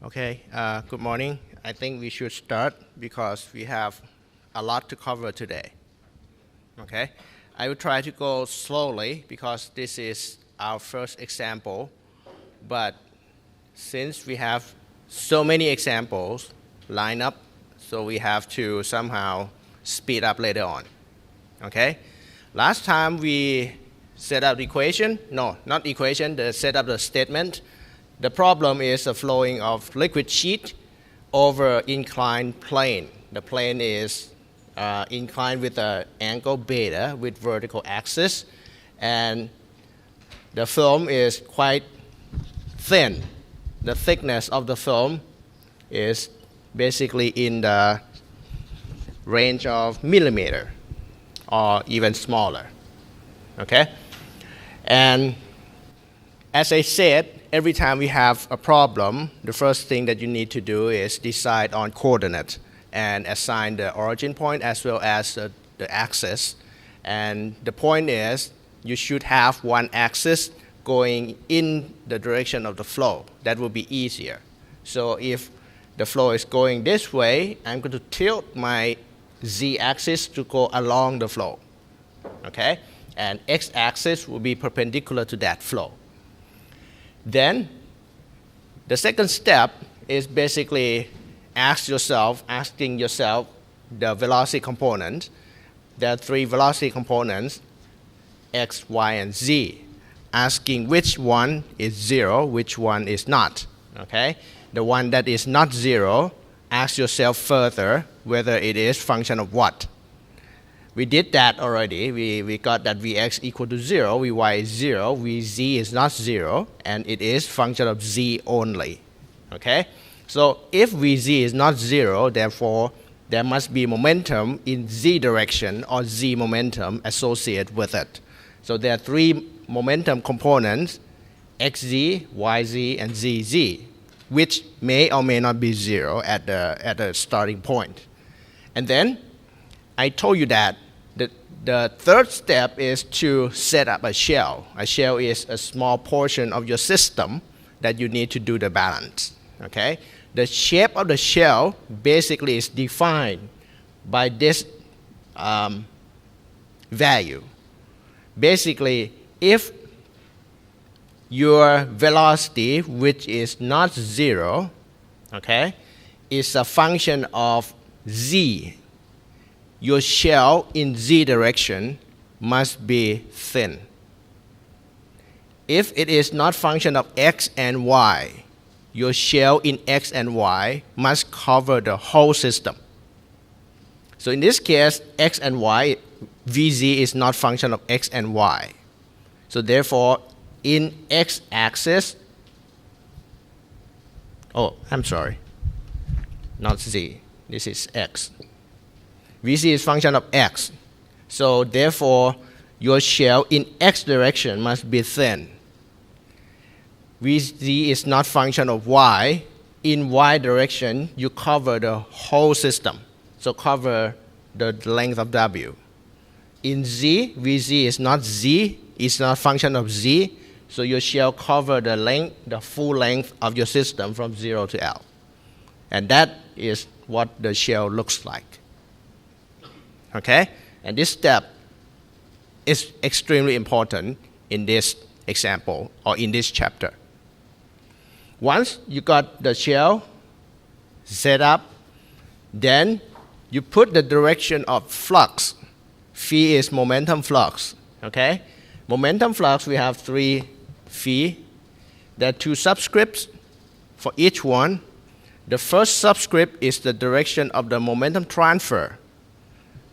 Okay, good morning. I think we should start because we have a lot to cover today. Okay, I will try to go slowly because this is our first example, but since we have so many examples lined up, so we have to somehow speed up later on. Okay, last time we set up the equation, no, not equation, set up the statement. The problem is the flowing of liquid sheet over inclined plane. The plane is inclined with an angle beta with vertical axis, and the film is quite thin. The thickness of the film is basically in the range of millimeter or even smaller. Okay? And as I said, every time we have a problem, the first thing that you need to do is decide on coordinates and assign the origin point as well as the axis. And the point is you should have one axis going in the direction of the flow. That will be easier. So if the flow is going this way, I'm going to tilt my z-axis to go along the flow. Okay? And x-axis will be perpendicular to that flow. Then the second step is basically asking yourself the velocity component. There are three velocity components, x, y, and z. Asking which one is 0, which one is not. Okay? The one that is not 0, ask yourself further whether it is function of what. We did that already. We got that Vx equal to 0, Vy is 0, Vz is not 0, and it is function of z only. Okay? So if Vz is not 0, therefore there must be momentum in z direction or z momentum associated with it. So there are three momentum components, xz, yz, and zz, which may or may not be 0 at the starting point. And then I told you that the third step is to set up a shell. A shell is a small portion of your system that you need to do the balance. Okay? The shape of the shell basically is defined by this value. Basically, if your velocity, which is not 0, okay, is a function of z, your shell in z direction must be thin. If it is not function of x and y, your shell in x and y must cover the whole system. So in this case, x and y, Vz is not function of x and y. So therefore, in x-axis, not z, this is x. Vz is function of x. So therefore, your shell in x direction must be thin. Vz is not function of y. In y direction, you cover the whole system. So cover the length of w. In z, Vz is not z, it's not function of z. So your shell cover the length, the full length of your system from 0 to L. And that is what the shell looks like. Okay? And this step is extremely important in this example or in this chapter. Once you got the shell set up, then you put the direction of flux. Phi is momentum flux. Okay? Momentum flux, we have 3 phi. There are 2 subscripts for each one. The first subscript is the direction of the momentum transfer.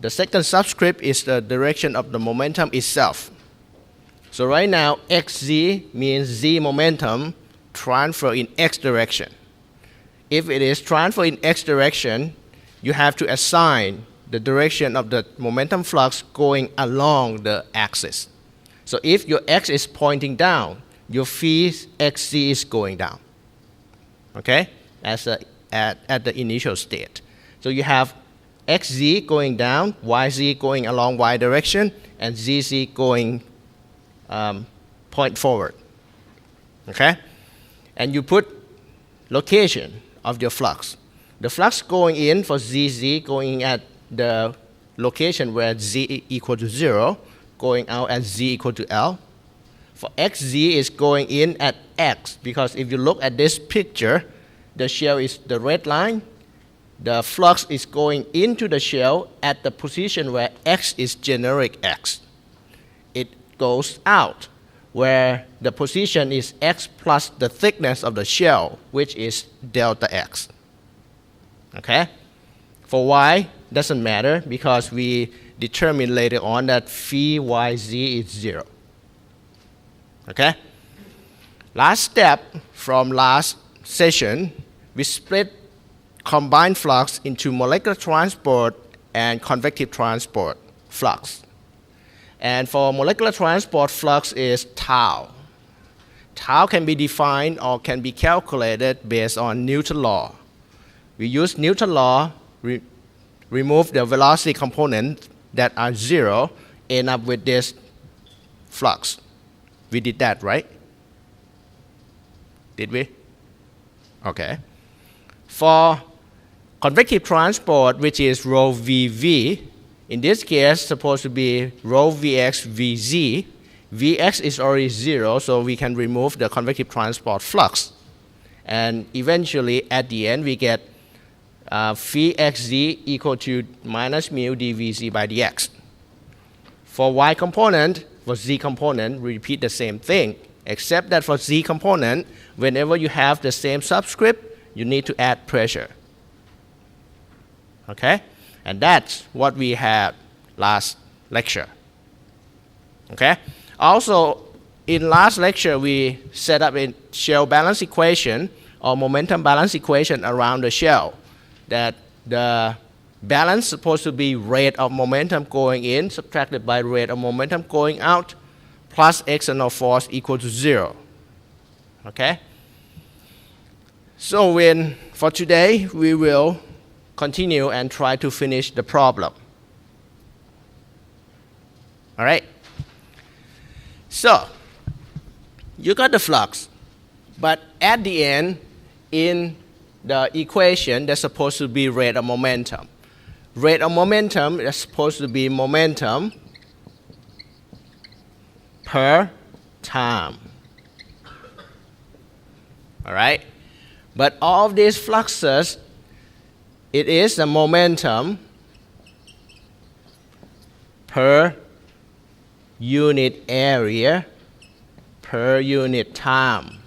The second subscript is the direction of the momentum itself. So right now, xz means z momentum transfer in x direction. If it is transfer in x direction, you have to assign the direction of the momentum flux going along the axis. So if your x is pointing down, your phi xz is going down. Okay? At the initial state. So you have xz going down, yz going along y direction, and zz going point forward. Okay? And you put location of your flux. The flux going in for ZZ going at the location where Z equal to 0, going out at Z equal to L. For XZ is going in at X, because if you look at this picture, the shell is the red line. The flux is going into the shell at the position where X is generic X. It goes out where the position is X plus the thickness of the shell, which is delta X. Okay? For Y, doesn't matter because we determine later on that phi YZ is 0. Okay? Last step from last session, we split combined flux into molecular transport and convective transport flux. And for molecular transport flux is tau. Tau can be defined or can be calculated based on Newton's law. We use Newton's law, remove the velocity components that are 0, end up with this flux. We did that, right? Did we? Okay. For convective transport, which is rho VV, in this case, supposed to be rho Vx Vz. Vx is already 0, so we can remove the convective transport flux. And eventually, at the end, we get phi xz equal to minus mu dvz by dx. For y component, for z component, we repeat the same thing, except that for z component, whenever you have the same subscript, you need to add pressure. Okay? And that's what we had last lecture. Okay? Also, in last lecture, we set up a shell balance equation or momentum balance equation around the shell, that the balance is supposed to be rate of momentum going in subtracted by rate of momentum going out plus external force equal to 0. Okay? So for today, we will continue and try to finish the problem. All right? So, you got the flux, but at the end, in the equation, there's supposed to be rate of momentum. Rate of momentum is supposed to be momentum per time. All right? But all of these fluxes, it is the momentum per unit area per unit time.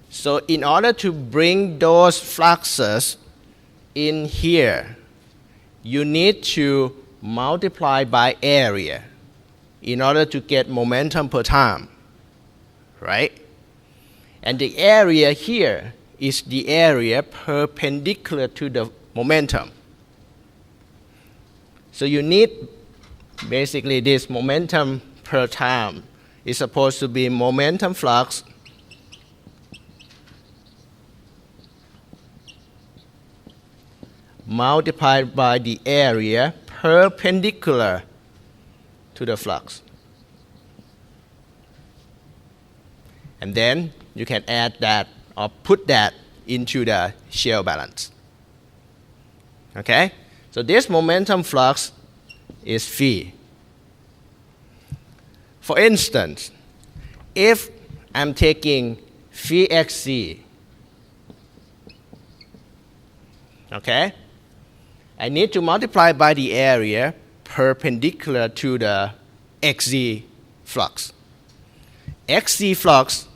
So in order to bring those fluxes in here, you need to multiply by area in order to get momentum per time, right? And the area here is the area perpendicular to the momentum. So you need basically this momentum per time is supposed to be momentum flux multiplied by the area perpendicular to the flux. And then you can add that or put that into the shell balance. Okay? So this momentum flux is phi. For instance, if I'm taking phi xc, okay, I need to multiply by the area perpendicular to the xz flux. Xz flux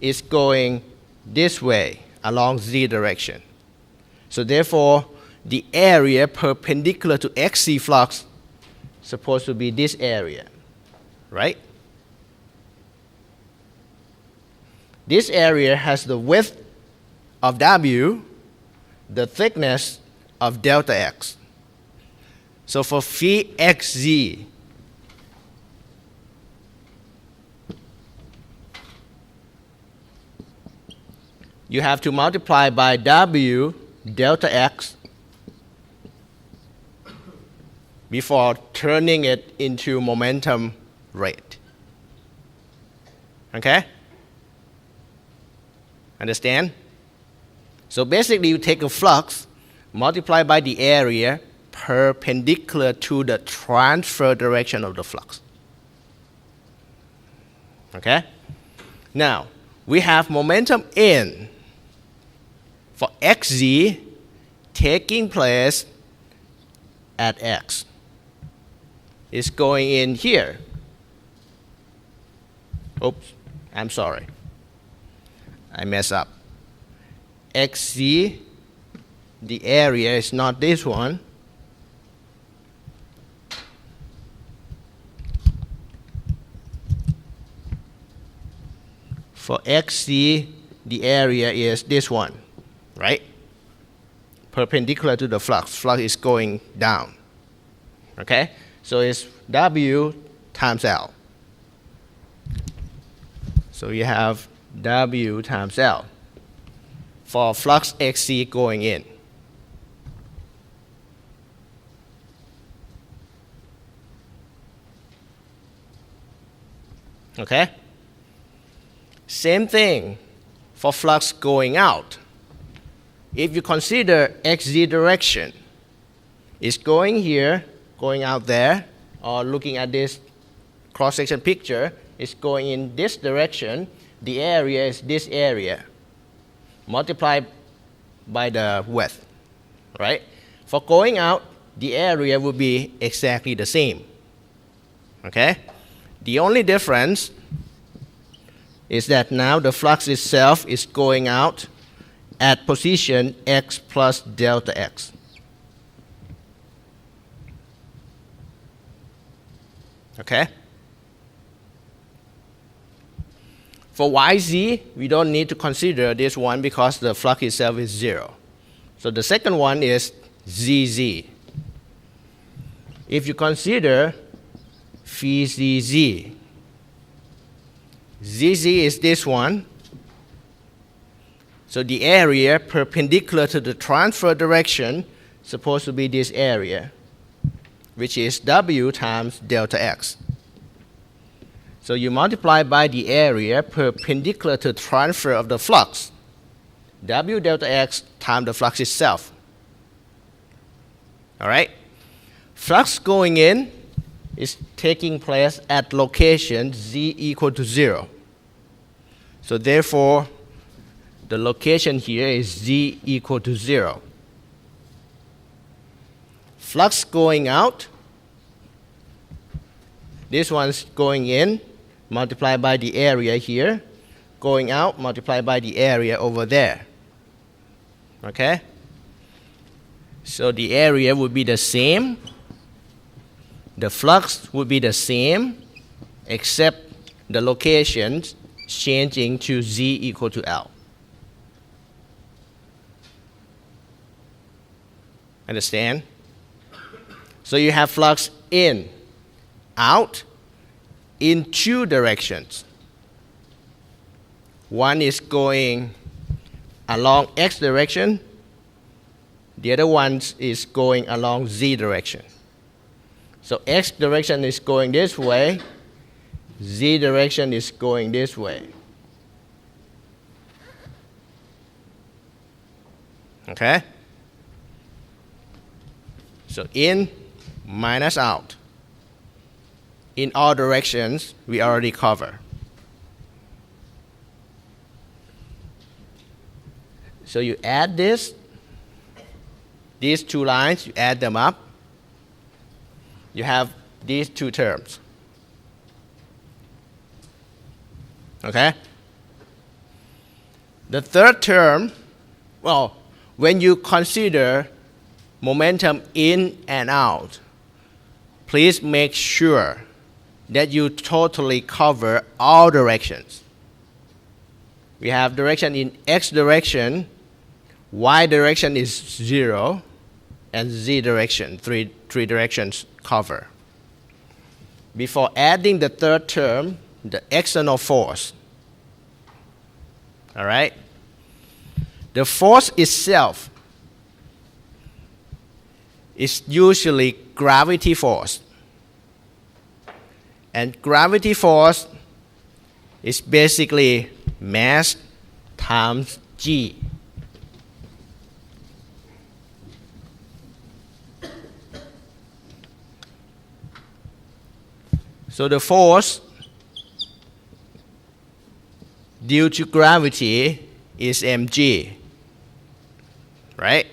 is going this way along z direction. So therefore, the area perpendicular to xz flux is supposed to be this area, right? This area has the width of W, the thickness of delta X. So for phi xz, you have to multiply by W delta X before turning it into momentum rate. Okay? Understand? So basically, you take a flux, multiply by the area perpendicular to the transfer direction of the flux. Okay? Now, we have momentum in for xz taking place at x. It's going in here. Oops, I'm sorry. I messed up. xz, the area is not this one. For xz, the area is this one, right? Perpendicular to the flux. Flux is going down. Okay? So it's W times L. So you have W times L for flux xc going in. Okay? Same thing for flux going out. If you consider xz direction, it's going here, going out there, or looking at this cross-section picture, it's going in this direction. The area is this area, multiplied by the width, right? For going out, the area will be exactly the same, okay? The only difference is that now the flux itself is going out at position x plus delta x. Okay? For yz, we don't need to consider this one because the flux itself is 0. So the second one is zz. If you consider phi zz, zz is this one. So the area perpendicular to the transfer direction is supposed to be this area, which is W times delta x. So you multiply by the area perpendicular to transfer of the flux, W delta x times the flux itself. All right? Flux going in is taking place at location z equal to 0. So therefore, the location here is z equal to 0. Flux going out, this one's going in, multiplied by the area here, going out, multiplied by the area over there. Okay? So the area would be the same, the flux would be the same, except the locations changing to z equal to L. Understand? So you have flux in, out, in two directions. One is going along x direction, the other one is going along z direction. So x direction is going this way, z direction is going this way. Okay? So in minus out. In all directions, we already cover. So you add this, these two lines, you add them up. You have these two terms. Okay? The third term, well, when you consider momentum in and out, please make sure that you totally cover all directions. We have direction in x direction, y direction is 0, and z direction, three directions cover. Before adding the third term, the external force. All right? The force itself is usually gravity force. And gravity force is basically mass times G. So the force due to gravity is mg, right?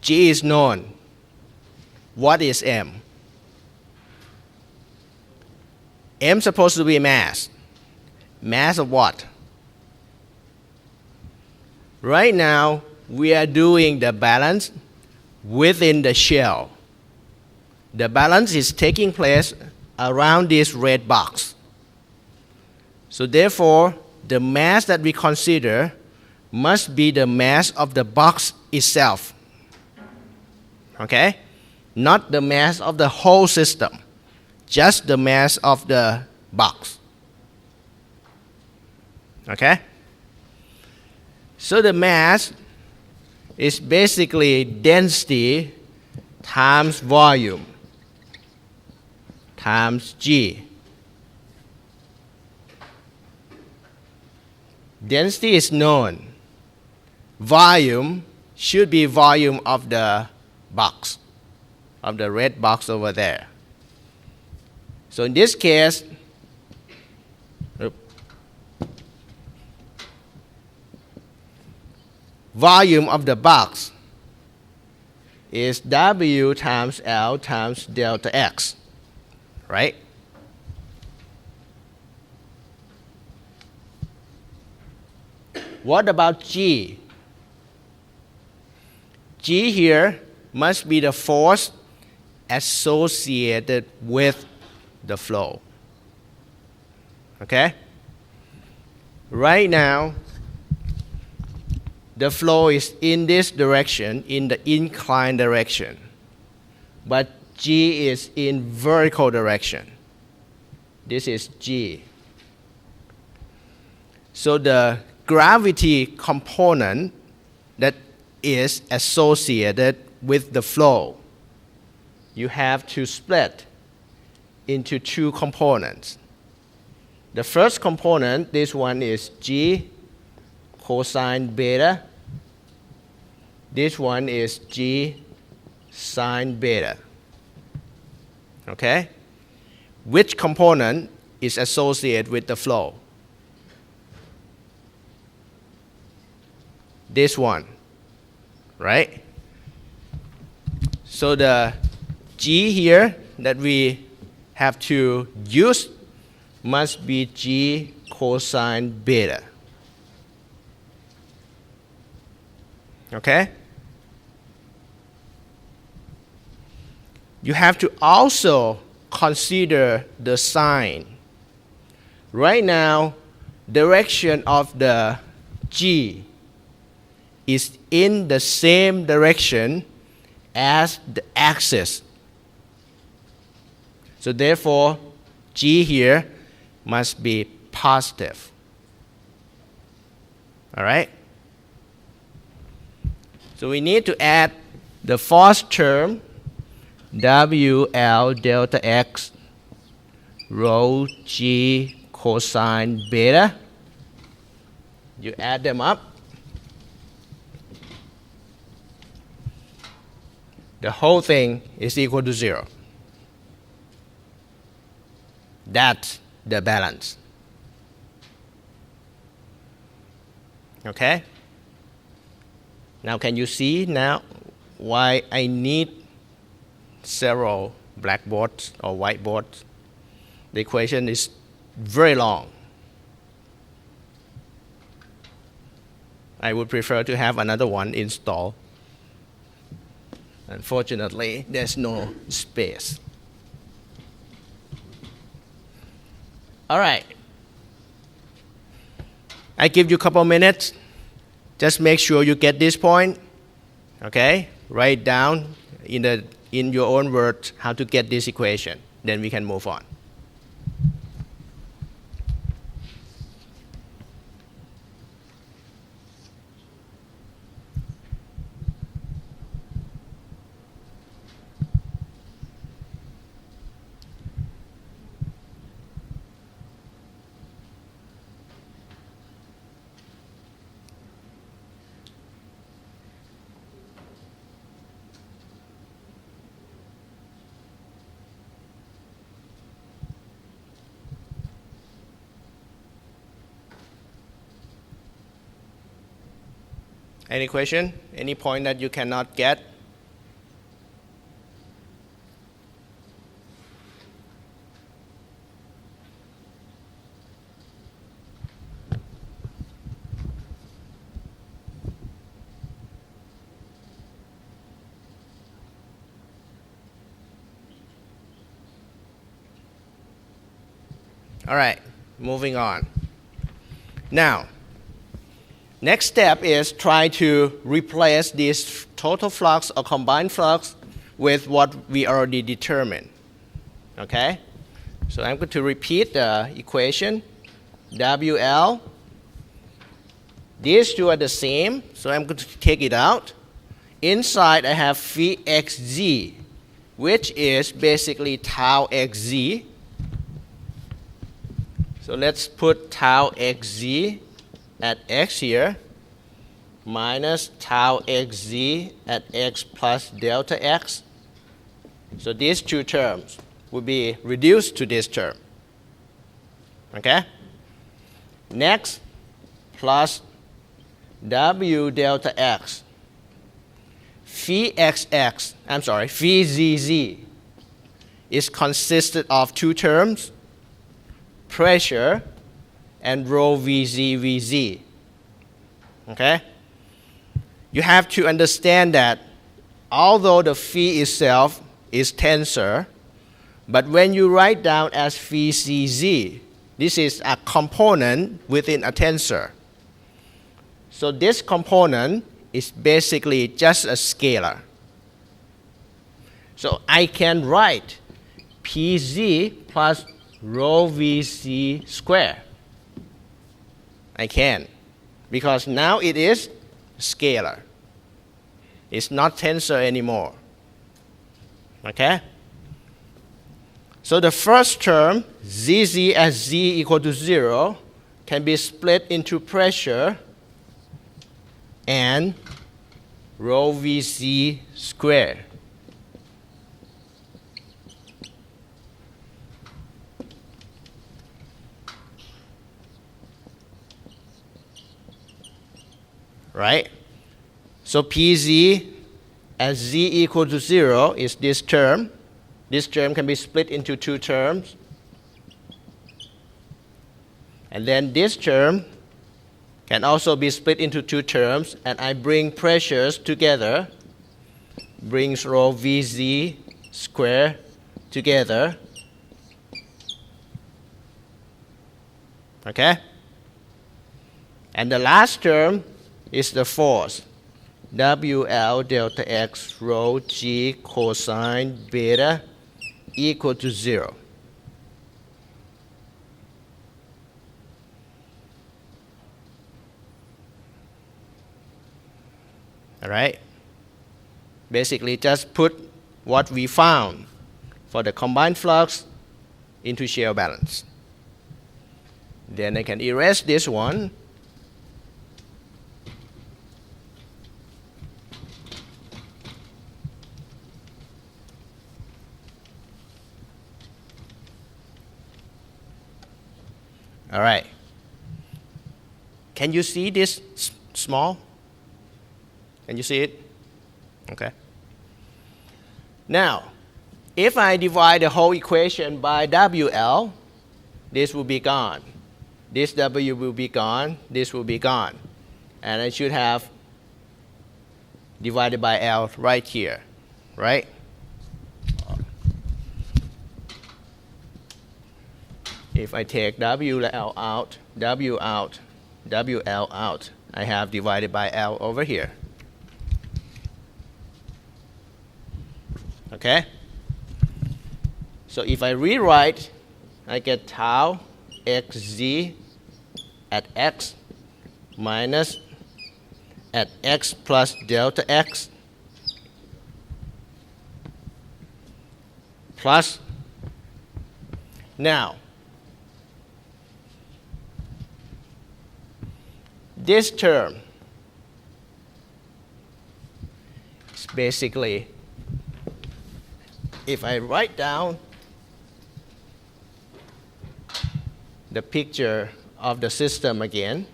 G is known. What is m? M supposed to be mass. Mass of what? Right now, we are doing the balance within the shell. The balance is taking place around this red box. So therefore, the mass that we consider must be the mass of the box itself. Okay? Not the mass of the whole system, just the mass of the box. Okay? So the mass is basically density times volume times G. Density is known. Volume should be volume of the box, of the red box over there. So in this case, volume of the box is W times L times delta X, right? What about G? G here must be the force associated with the flow. Okay? Right now, the flow is in this direction, in the inclined direction. But G is in vertical direction. This is G. So the gravity component that is associated with the flow, you have to split into two components. The first component, this one is G cosine beta. This one is G sine beta. Okay? Which component is associated with the flow? This one, right? So the G here that we have to use must be G cosine beta. Okay? You have to also consider the sign. Right now, direction of the G is in the same direction as the axis. So therefore, G here must be positive. All right? So we need to add the force term, WL delta X rho G cosine beta. You add them up. The whole thing is equal to 0. That's the balance. Okay? Now can you see now why I need several blackboards or whiteboards? The equation is very long. I would prefer to have another one installed. Unfortunately, there's no space. All right. I give you a couple minutes. Just make sure you get this point. Okay? Write down in your own words how to get this equation. Then we can move on. Any question? Any point that you cannot get? All right, moving on. Now, next step is try to replace this total flux or combined flux with what we already determined. Okay? So I'm going to repeat the equation. WL. These two are the same, so I'm going to take it out. Inside I have phi xz, which is basically tau xz. So let's put tau xz at x here, minus tau xz at x plus delta x. So these two terms will be reduced to this term. Okay? Next, plus w delta x. Phi zz is consisted of two terms, pressure and rho vz. Okay? You have to understand that although the phi itself is tensor, but when you write down as phi cz, this is a component within a tensor. So this component is basically just a scalar. So I can write pz plus rho vc square. I can, because now it is scalar. It's not tensor anymore. Okay? So the first term, zz as z equal to 0, can be split into pressure and rho vc square. Right? So Pz as z equal to 0 is this term. This term can be split into two terms. And then this term can also be split into two terms. And I bring pressures together, brings rho Vz square together. Okay? And the last term is the force. WL delta x rho g cosine beta equal to 0. All right? Basically, just put what we found for the combined flux into shear balance. Then I can erase this one. All right. Can you see this small? Can you see it? Okay. Now, if I divide the whole equation by WL, this will be gone. This W will be gone. This will be gone. And I should have divided by L right here, right? If I take WL out, W out, WL out, I have divided by L over here. Okay? So if I rewrite, I get tau xz at x minus at x plus delta x plus. Now, this term is basically, if I write down the picture of the system again,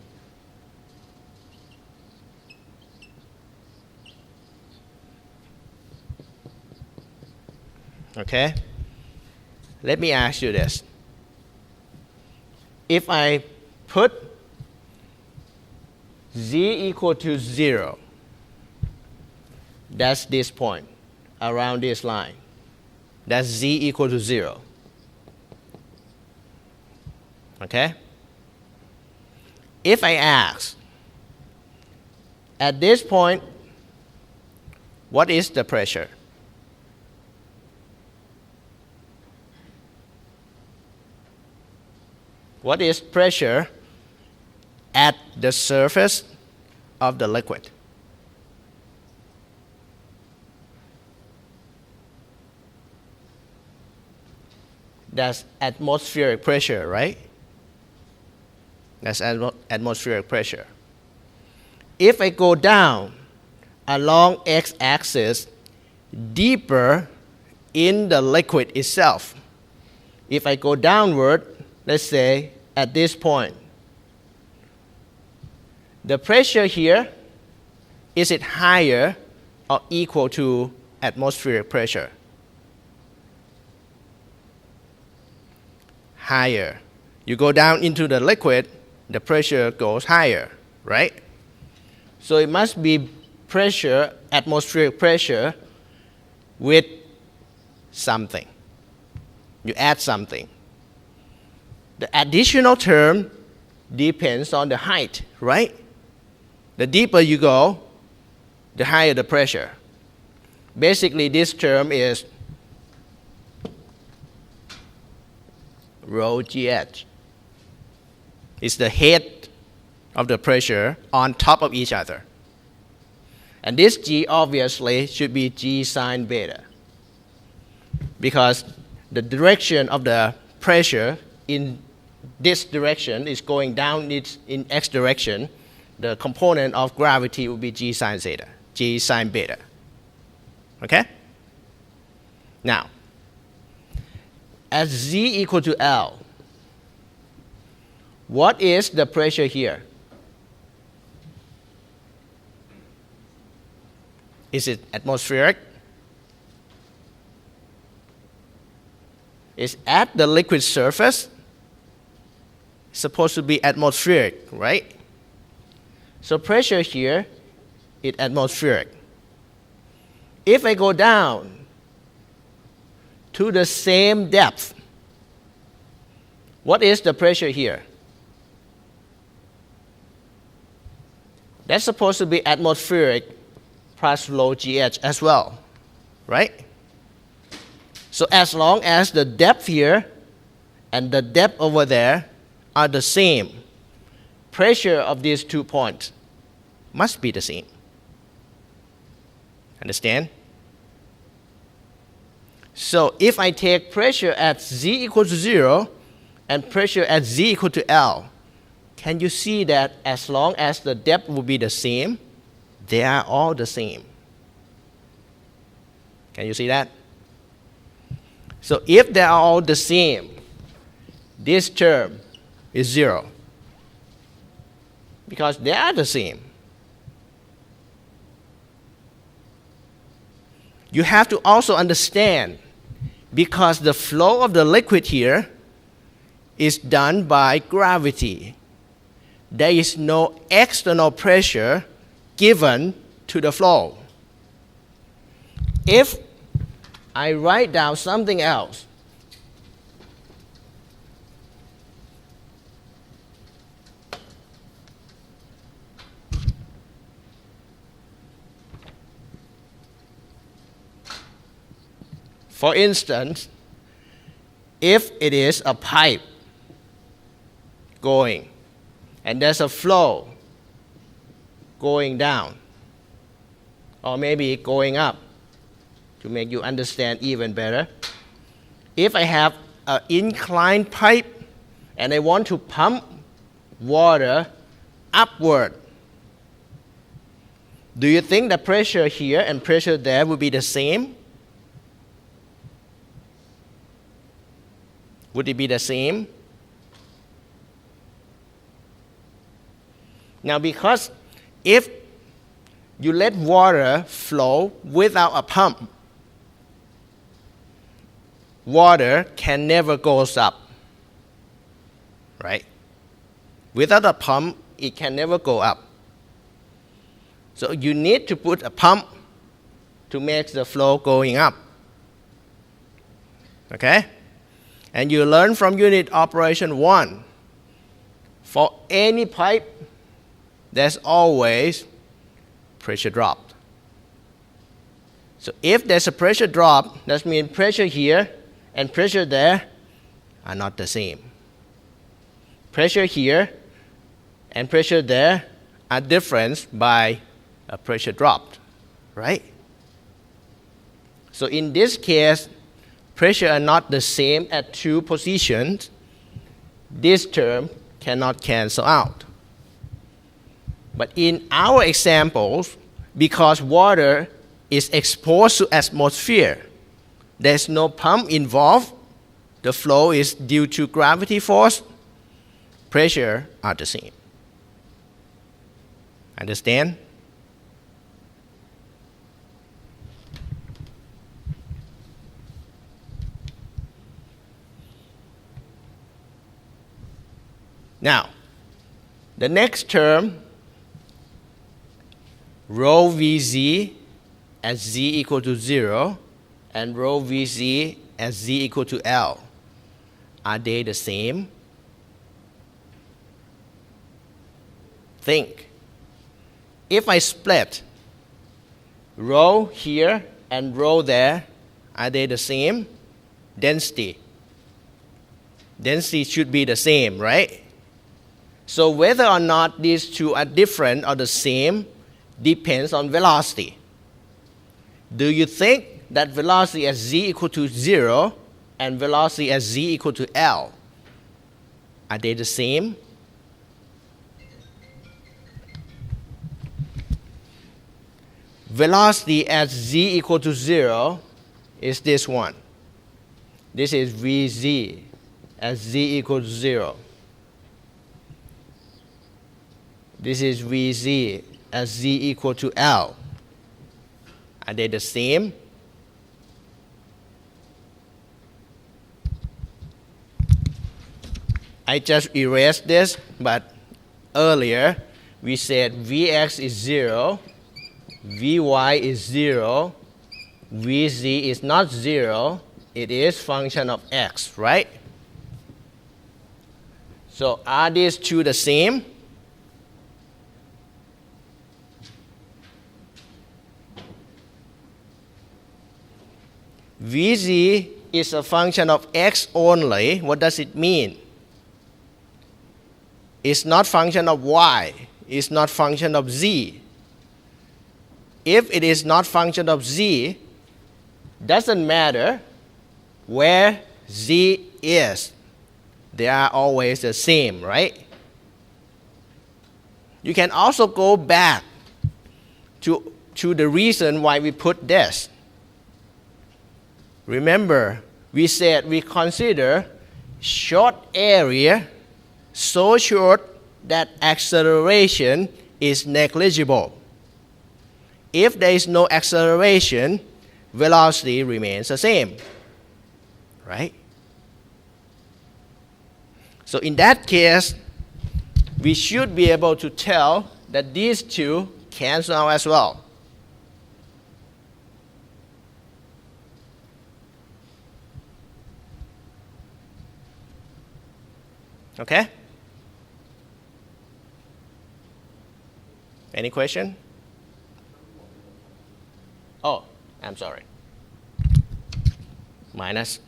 Okay? Let me ask you this. If I put z equal to 0, that's this point around this line. That's z equal to 0. Okay? If I ask, at this point, what is the pressure? What is pressure at the surface of the liquid? That's atmospheric pressure, right? That's atmospheric pressure. If I go down along x-axis deeper in the liquid itself, if I go downward, let's say at this point, the pressure here, is it higher or equal to atmospheric pressure? Higher. You go down into the liquid, the pressure goes higher, right? So it must be pressure, atmospheric pressure, with something. You add something. The additional term depends on the height, right? The deeper you go, the higher the pressure. Basically, this term is rho GH. It's the head of the pressure on top of each other. And this G obviously should be G sine beta, because the direction of the pressure in this direction is going down in x direction. The component of gravity will be G sine zeta, G sine beta. Okay? Now, at Z equal to L, what is the pressure here? Is it atmospheric? It's at the liquid surface. It's supposed to be atmospheric, right? So pressure here is atmospheric. If I go down to the same depth, what is the pressure here? That's supposed to be atmospheric plus rho GH as well, right? So as long as the depth here and the depth over there are the same, pressure of these 2 points must be the same. Understand? So if I take pressure at Z equal to 0 and pressure at Z equal to L, can you see that as long as the depth will be the same, they are all the same? Can you see that? So if they are all the same, this term is 0, because they are the same. You have to also understand, because the flow of the liquid here is done by gravity, there is no external pressure given to the flow. If I write down something else, for instance, if it is a pipe going and there's a flow going down, or maybe going up, to make you understand even better. If I have an inclined pipe and I want to pump water upward, do you think the pressure here and pressure there will be the same? Would it be the same? Now, because if you let water flow without a pump, water can never goes up, right? Without a pump, it can never go up. So you need to put a pump to make the flow going up. Okay? And you learn from unit operation 1. For any pipe, there's always pressure drop. So if there's a pressure drop, that means pressure here and pressure there are not the same. Pressure here and pressure there are different by a pressure drop, right? So in this case, pressure are not the same at two positions. This term cannot cancel out. But in our examples, because water is exposed to atmosphere, there's no pump involved, the flow is due to gravity force, pressure are the same. Understand? Now, the next term, rho Vz as z equal to 0 and rho Vz as z equal to L, are they the same? Think. If I split rho here and rho there, are they the same? Density. Density should be the same, right? So whether or not these two are different or the same depends on velocity. Do you think that velocity as z equal to 0 and velocity as z equal to L, are they the same? Velocity at z equal to 0 is this one. This is Vz as z equal to 0. This is Vz as z equal to L. Are they the same? I just erased this, but earlier we said Vx is 0, Vy is 0, Vz is not 0, it is function of x, right? So are these two the same? Vz is a function of x only. What does it mean? It's not function of y. It's not function of z. If it is not function of z, doesn't matter where z is. They are always the same, right? You can also go back to the reason why we put this. Remember, we said we consider short area so short that acceleration is negligible. If there is no acceleration, velocity remains the same, right? So in that case, we should be able to tell that these two cancel out as well. Okay? Any question? Oh, I'm sorry. Minus.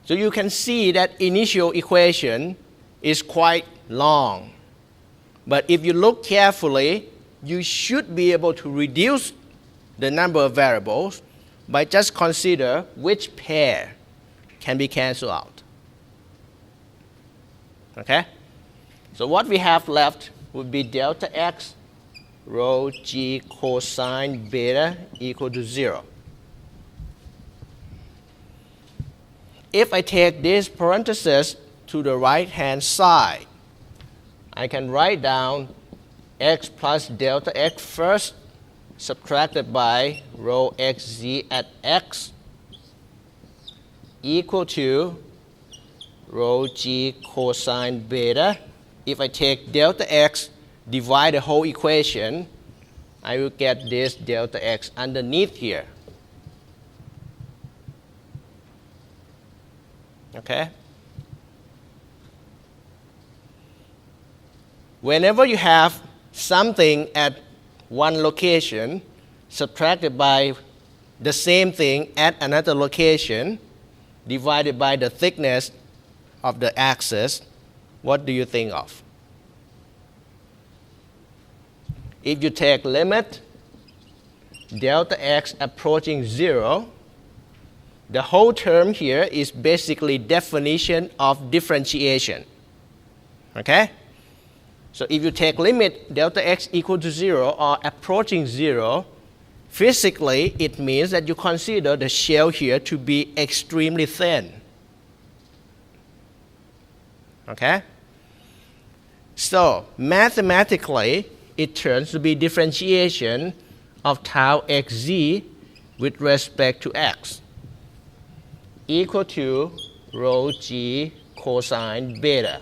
So you can see that initial equation is quite long. But if you look carefully, you should be able to reduce the number of variables by just consider which pair can be canceled out. Okay? So what we have left would be delta x rho g cosine beta equal to 0. If I take this parenthesis to the right-hand side, I can write down x plus delta x first, subtracted by rho xz at x equal to rho g cosine beta. If I take delta x, divide the whole equation, I will get this delta x underneath here. Okay? Whenever you have something at one location subtracted by the same thing at another location divided by the thickness of the axis, what do you think of? If you take limit delta x approaching 0, the whole term here is basically definition of differentiation. Okay? So if you take limit delta x equal to 0 or approaching 0, physically it means that you consider the shell here to be extremely thin. Okay? So mathematically, it turns to be differentiation of tau xz with respect to x equal to rho g cosine beta.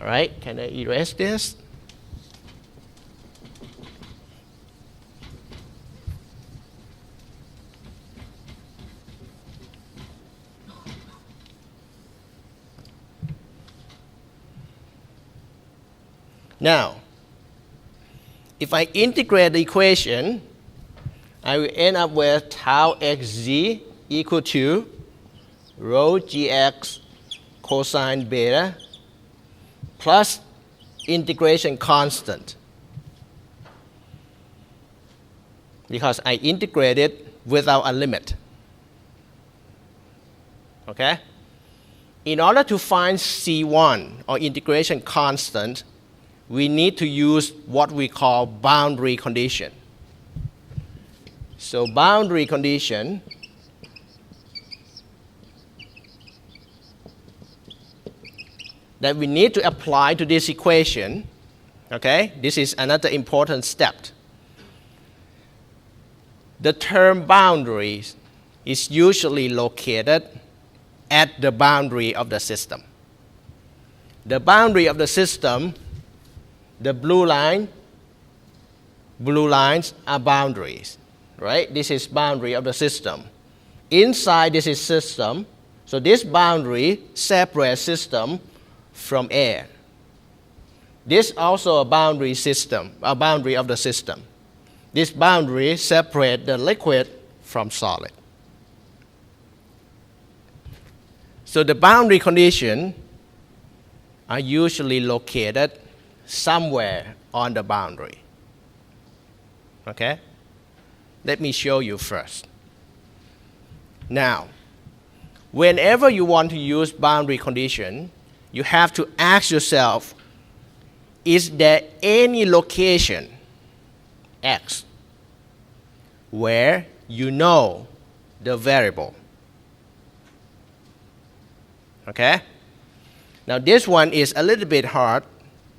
All right, can I erase this? Now, if I integrate the equation, I will end up with tau xz equal to rho gx cosine beta plus integration constant, because I integrated without a limit. Okay? In order to find C1 or integration constant, we need to use what we call boundary condition. So boundary condition that we need to apply to this equation, okay? This is another important step. The term boundaries is usually located at the boundary of the system. The boundary of the system, the blue lines are boundaries, right? This is boundary of the system. Inside this is system, so this boundary separates system from air. This also a boundary system, a boundary of the system. This boundary separates the liquid from solid. So the boundary conditions are usually located somewhere on the boundary. Okay? Let me show you first. Now, whenever you want to use boundary condition, you have to ask yourself, is there any location, x, where you know the variable? Okay? Now this one is a little bit hard.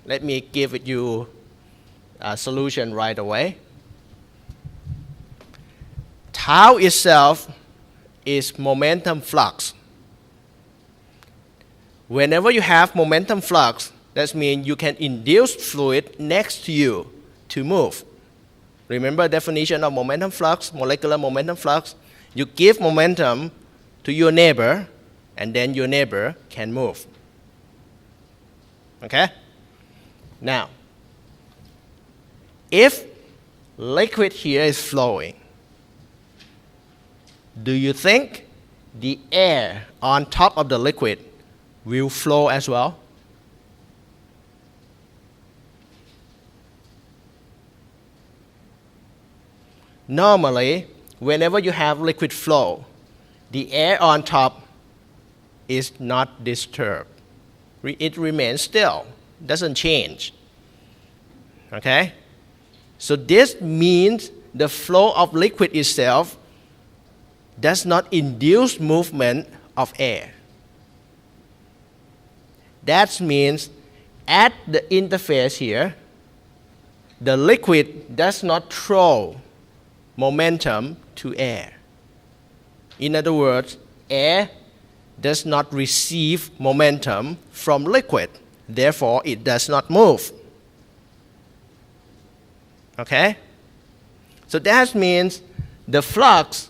Let me give you a solution right away. Tau itself is momentum flux. Whenever you have momentum flux, that means you can induce fluid next to you to move. Remember definition of momentum flux, molecular momentum flux? You give momentum to your neighbor, and then your neighbor can move. Okay? Now, if liquid here is flowing, do you think the air on top of the liquid will flow as well? Normally, whenever you have liquid flow, the air on top is not disturbed. It remains still, doesn't change. Okay? So this means the flow of liquid itself does not induce movement of air. That means at the interface here, the liquid does not throw momentum to air. In other words, air does not receive momentum from liquid. Therefore, it does not move. Okay? So that means the flux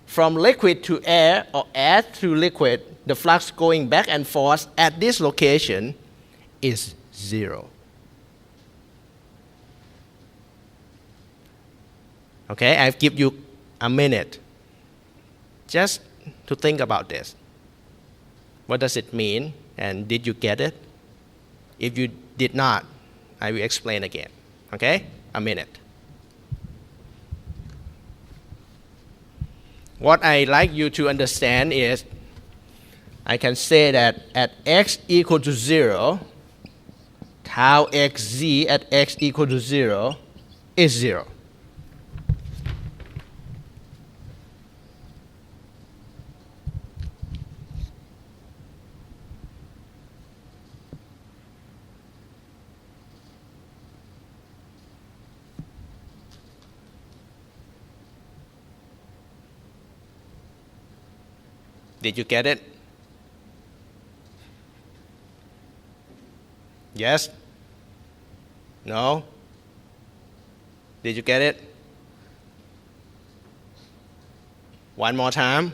from liquid to air or air to liquid, the flux going back and forth at this location is 0. Okay, I've given you a minute just to think about this. What does it mean, and did you get it? If you did not, I will explain again. Okay, a minute. What I like you to understand is I can say that at x equal to 0, tau xz at x equal to 0 is 0. Did you get it? Yes? No? Did you get it? One more time?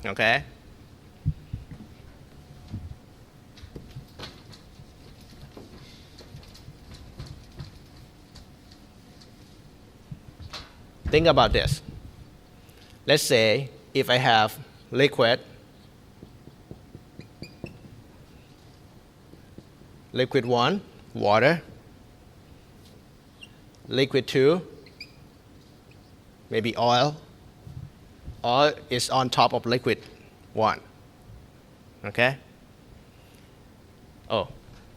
Okay. Think about this. Let's say if I have liquid 1, water. Liquid 2, maybe oil. Oil is on top of liquid 1. Okay? Oh,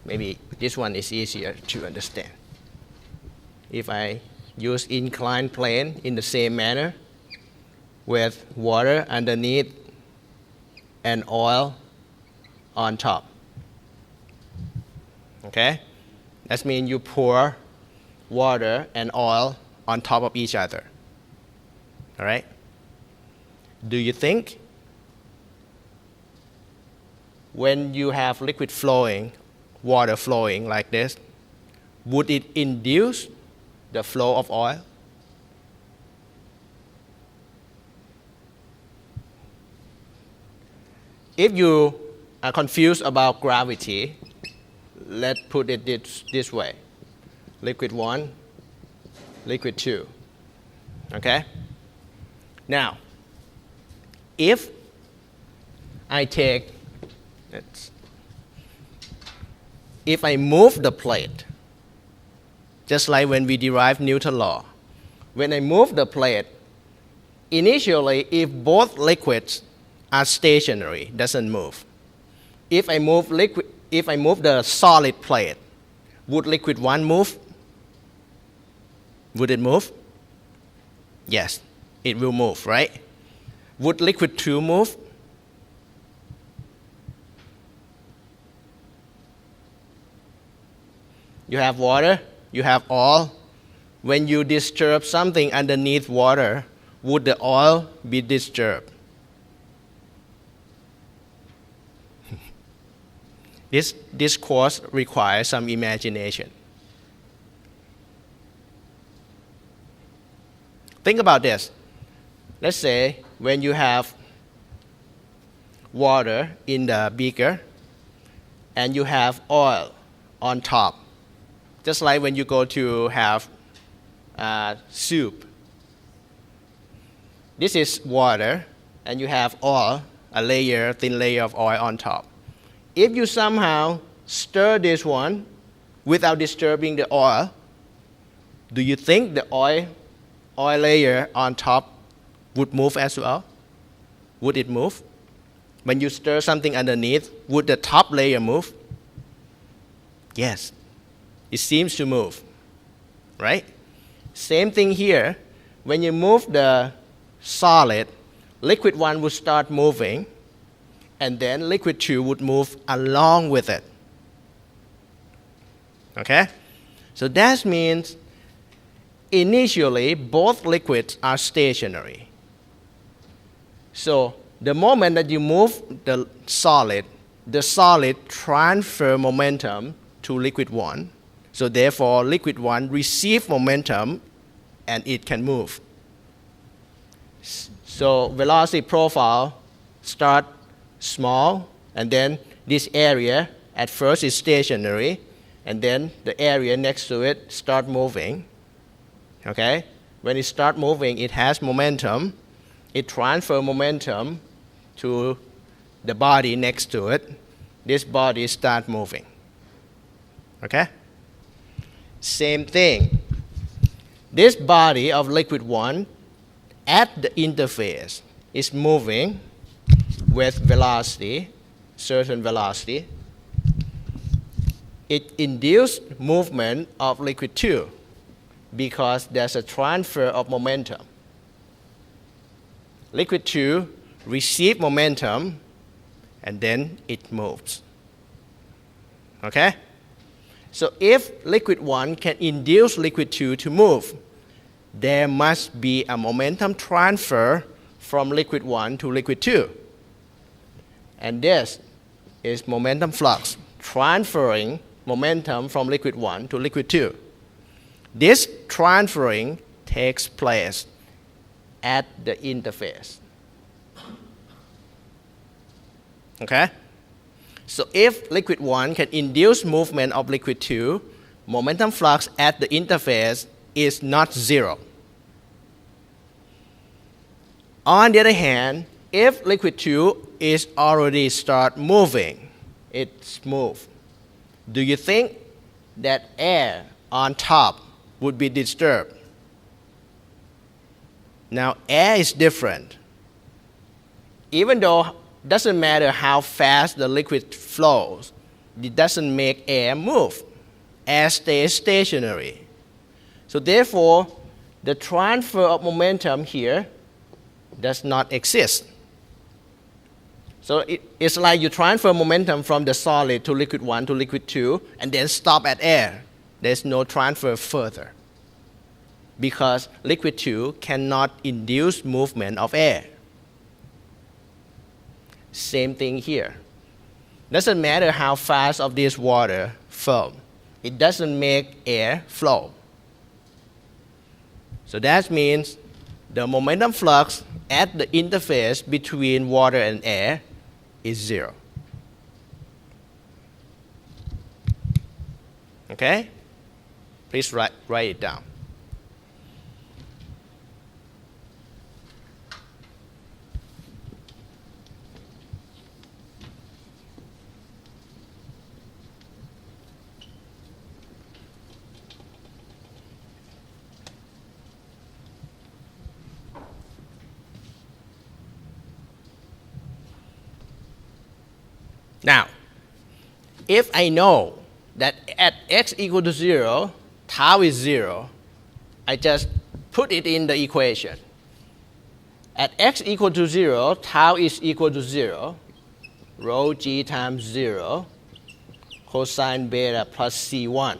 maybe this one is easier to understand. If I use inclined plane in the same manner with water underneath and oil on top. Okay? That means you pour water and oil on top of each other. All right? Do you think when you have liquid flowing, water flowing like this, would it induce the flow of oil? If you are confused about gravity, let's put it this way. Liquid 1, liquid 2. Okay? Now, if I move the plate, just like when we derive Newton's law, when I move the plate, initially, if both liquids are stationary, doesn't move. If I move the solid plate, would liquid 1 move? Would it move? Yes, it will move, right? Would liquid 2 move? You have water, you have oil. When you disturb something underneath water, would the oil be disturbed? This course requires some imagination. Think about this. Let's say when you have water in the beaker and you have oil on top, just like when you go to have soup. This is water and you have oil, a thin layer of oil on top. If you somehow stir this one without disturbing the oil, do you think the oil layer on top would move as well? Would it move? When you stir something underneath, would the top layer move? Yes, it seems to move, right? Same thing here. when you move the solid, liquid 1 would start moving, and then liquid 2 would move along with it. Okay? So that means initially both liquids are stationary. So the moment that you move the solid transfer momentum to liquid 1. So therefore, liquid 1 receives momentum and it can move. So velocity profile start small, and then this area at first is stationary, and then the area next to it start moving. Okay? When it start moving, it has momentum. It transfer momentum to the body next to it. This body start moving. Okay? Same thing. This body of liquid 1 at the interface is moving with velocity, certain velocity. It induced movement of liquid 2 because there's a transfer of momentum. Liquid 2 receives momentum and then it moves. Okay? So if liquid 1 can induce liquid 2 to move, there must be a momentum transfer from liquid 1 to liquid 2. And this is momentum flux, transferring momentum from liquid 1 to liquid 2. This transferring takes place at the interface. Okay? So if liquid 1 can induce movement of liquid 2, momentum flux at the interface is not zero. On the other hand, if liquid 2 is already start moving, it's moved. Do you think that air on top would be disturbed? Now, air is different. Even though it doesn't matter how fast the liquid flows, it doesn't make air move. Air stays stationary. So therefore, the transfer of momentum here does not exist. So it's like you transfer momentum from the solid to liquid 1 to liquid 2 and then stop at air. There's no transfer further because liquid 2 cannot induce movement of air. Same thing here. Doesn't matter how fast of this water flow. It doesn't make air flow. So that means the momentum flux at the interface between water and air is zero. Okay? Please write it down. Now, if I know that at x equal to 0, tau is 0, I just put it in the equation. At x equal to 0, tau is equal to 0, rho g times 0, cosine beta plus c1.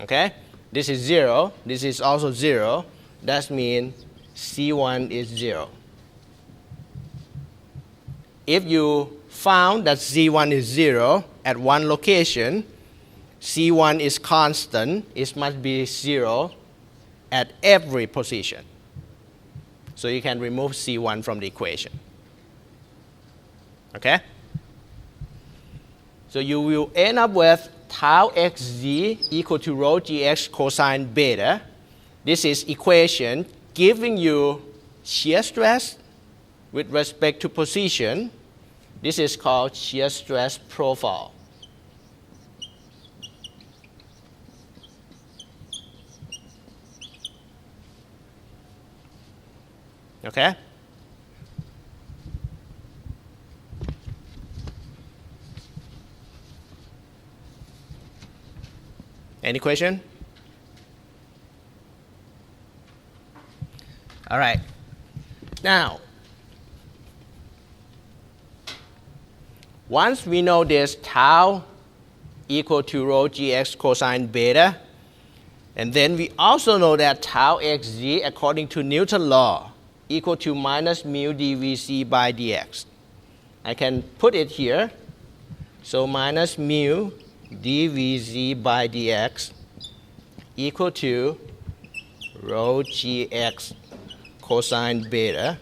Okay? This is 0. This is also 0. That means c1 is 0. If you found that c1 is 0 at one location, c1 is constant, it must be 0 at every position. So you can remove c1 from the equation. Okay? So you will end up with tau xz equal to rho gx cosine beta. This is equation giving you shear stress with respect to position. This is called shear stress profile. Okay? Any question? All right. Now, once we know this tau equal to rho gx cosine beta, and then we also know that tau xg according to Newton's law equal to minus mu dvc by dx. I can put it here. So minus mu dvz by dx equal to rho gx cosine beta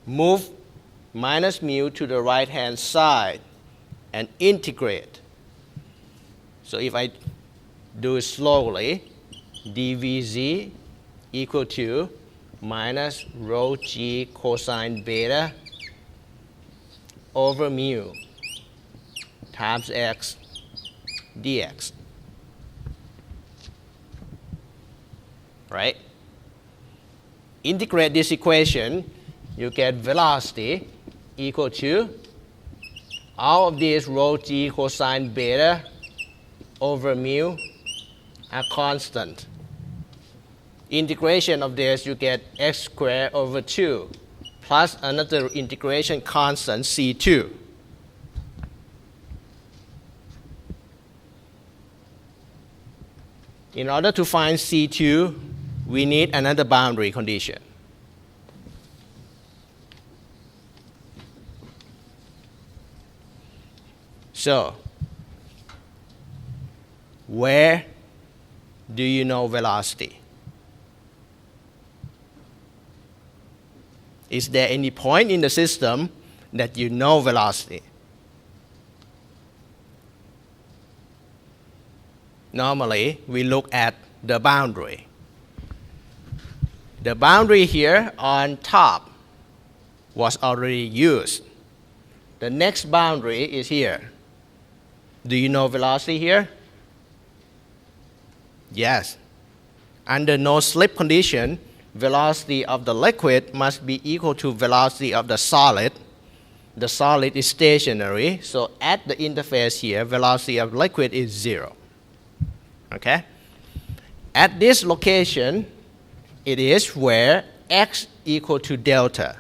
move minus mu to the right hand side and integrate. So if I do it slowly, dvz equal to minus rho g cosine beta over mu times x dx. Right? Integrate this equation, you get velocity equal to all of these rho g cosine beta over mu are constant. Integration of this, you get x squared over 2 plus another integration constant c2. In order to find c2, we need another boundary condition. So, where do you know velocity? Is there any point in the system that you know velocity? Normally, we look at the boundary. The boundary here on top was already used. The next boundary is here. Do you know velocity here? Yes. Under no slip condition, velocity of the liquid must be equal to velocity of the solid. The solid is stationary, so at the interface here, velocity of liquid is 0. Okay? At this location, it is where x equal to delta,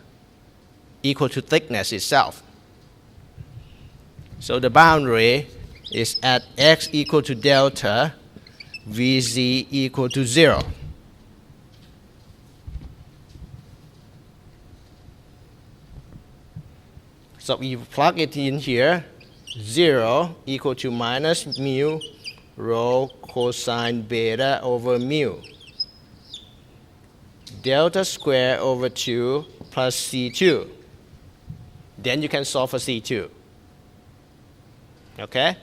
equal to thickness itself. So the boundary is at x equal to delta, Vz equal to 0. So if you plug it in here, 0 equal to minus mu rho cosine beta over mu. Delta square over 2 plus C2. Then you can solve for C2. Okay?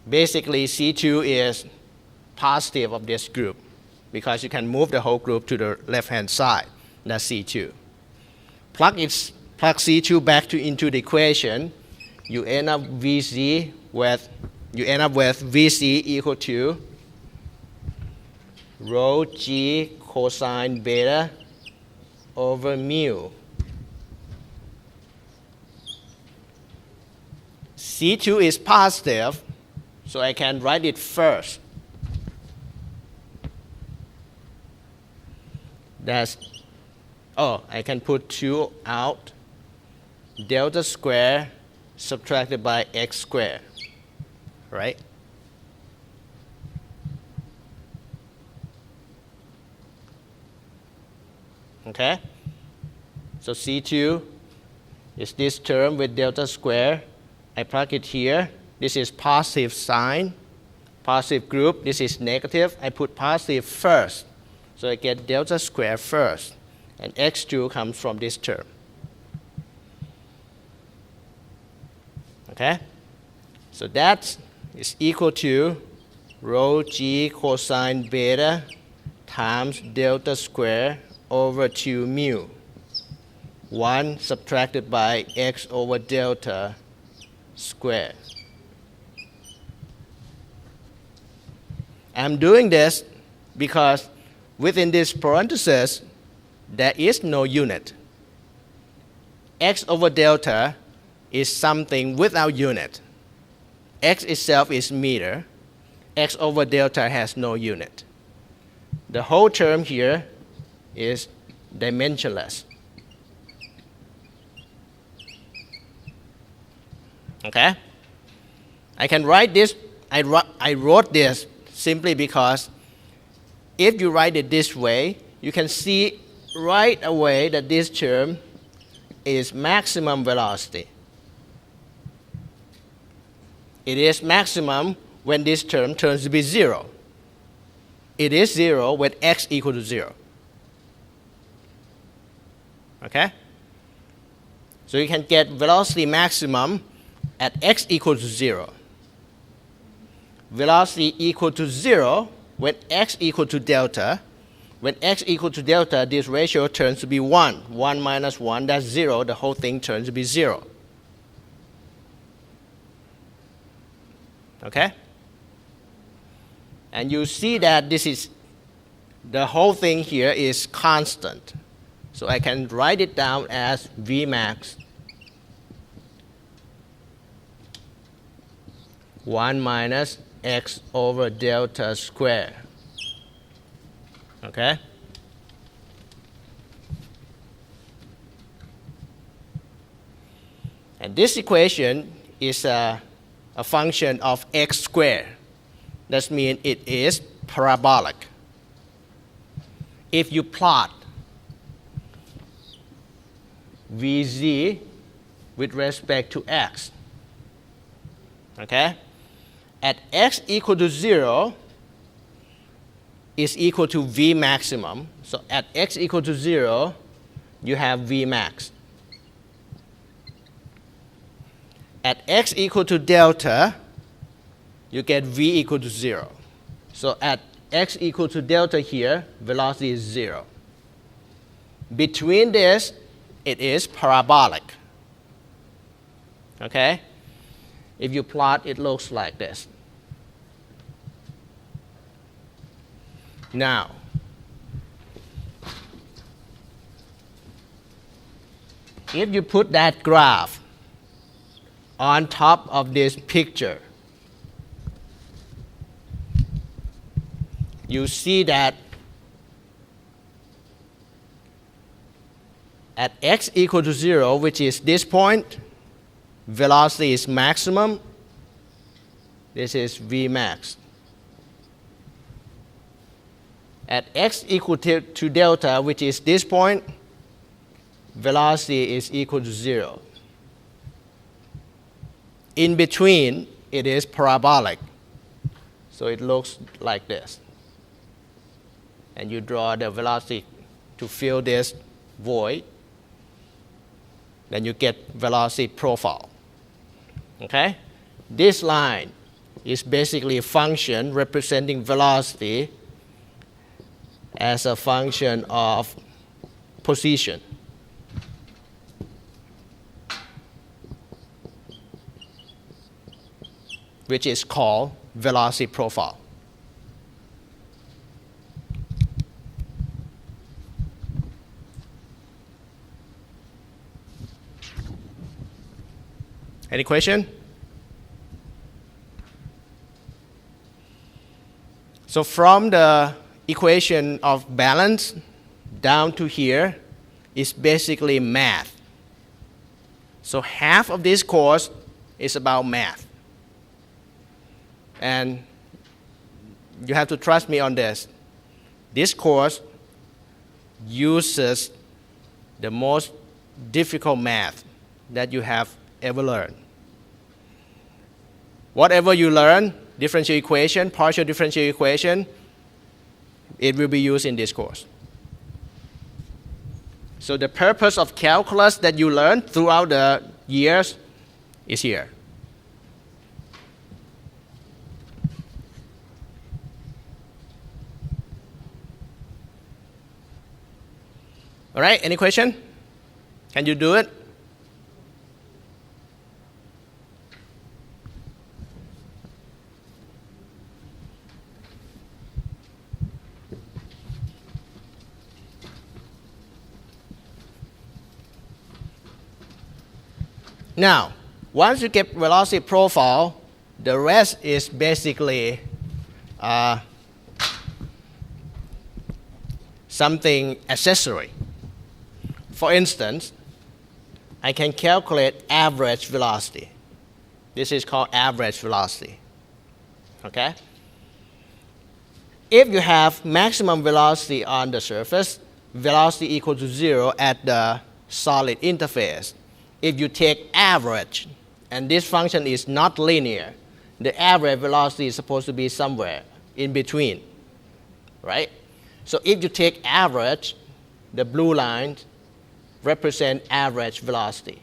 Basically, C2 is positive of this group because you can move the whole group to the left-hand side. That's C2. Plug C2 back into the equation. You end up with Vc equal to rho g cosine beta over mu. C2 is positive, so I can write it first. I can put 2 out. Delta square subtracted by x squared, right? Okay? So C2 is this term with delta square. I plug it here. This is positive sign, positive group. This is negative. I put positive first. So I get delta square first. And x2 comes from this term. Okay? So that is equal to rho g cosine beta times delta square over 2 mu. 1 subtracted by x over delta squared. I'm doing this because within this parenthesis, there is no unit. x over delta is something without unit. X itself is meter. X over delta has no unit. The whole term here is dimensionless. Okay? I can write this, I wrote this simply because if you write it this way, you can see right away that this term is maximum velocity. It is maximum when this term turns to be 0. It is 0 when x equal to 0. Okay? So you can get velocity maximum at x equal to 0. Velocity equal to 0 when x equal to delta. When x equal to delta, this ratio turns to be 1. 1 minus 1, that's 0. The whole thing turns to be 0. Okay? And you see that this is, the whole thing here is constant. So I can write it down as V max 1 minus x over delta square. Okay? And this equation is a function of x squared. That means it is parabolic. If you plot Vz with respect to x, okay? At x equal to 0 is equal to V maximum. So at x equal to 0, you have V max. At x equal to delta, you get V equal to 0. So at x equal to delta here, velocity is 0. Between this, it is parabolic. Okay? If you plot, it looks like this. Now, if you put that graph on top of this picture, you see that at x equal to 0, which is this point, velocity is maximum. This is V max. At x equal to delta, which is this point, velocity is equal to 0. In between, it is parabolic. So it looks like this. And you draw the velocity to fill this void. Then you get velocity profile. Okay? This line is basically a function representing velocity as a function of position. Which is called velocity profile. Any question? So from the equation of balance down to here is basically math. So half of this course is about math. And you have to trust me on this. This course uses the most difficult math that you have ever learned. Whatever you learn, differential equation, partial differential equation, it will be used in this course. So the purpose of calculus that you learn throughout the years is here. All right, any question? Can you do it? Now, once you get velocity profile, the rest is basically something accessory. For instance, I can calculate average velocity. This is called average velocity. Okay? If you have maximum velocity on the surface, velocity equal to 0 at the solid interface. If you take average, and this function is not linear, the average velocity is supposed to be somewhere in between, right? So if you take average, the blue lines represent average velocity.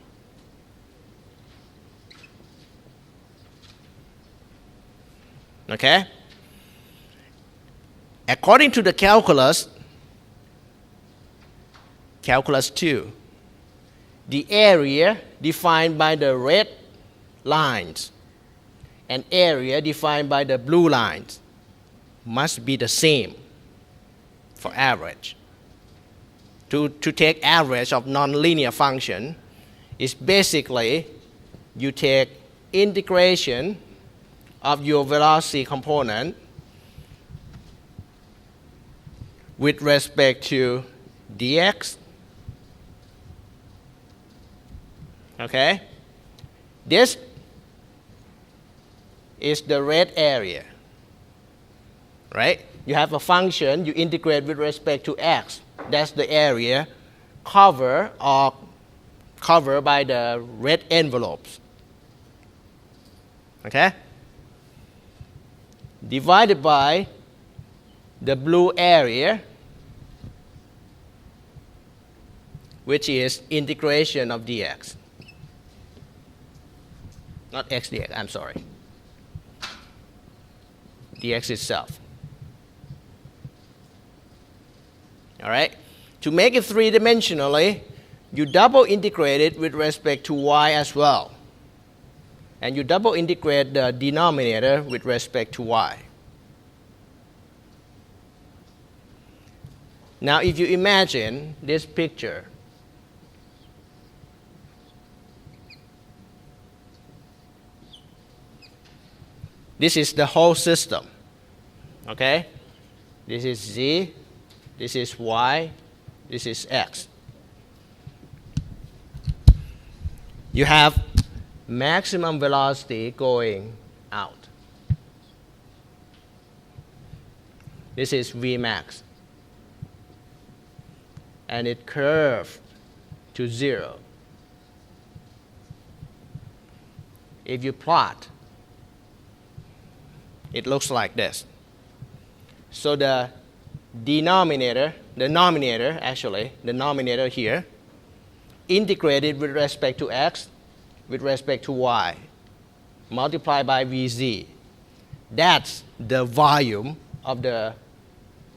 Okay? According to the calculus 2, the area defined by the red lines and area defined by the blue lines must be the same for average. To take average of nonlinear function is basically you take integration of your velocity component with respect to dx. Okay? This is the red area, right? You have a function, you integrate with respect to x. That's the area covered by the red envelopes. Okay? Divided by the blue area, which is integration of dx. Not x dx, I'm sorry. Dx itself. All right? To make it three-dimensionally, you double integrate it with respect to y as well. And you double integrate the denominator with respect to y. Now, if you imagine this picture, this is the whole system. Okay? This is z, this is y, this is x. You have maximum velocity going out. This is Vmax. And it curves to 0. If you plot, it looks like this. So the denominator here, integrated with respect to x, with respect to y, multiplied by Vz. That's the volume of the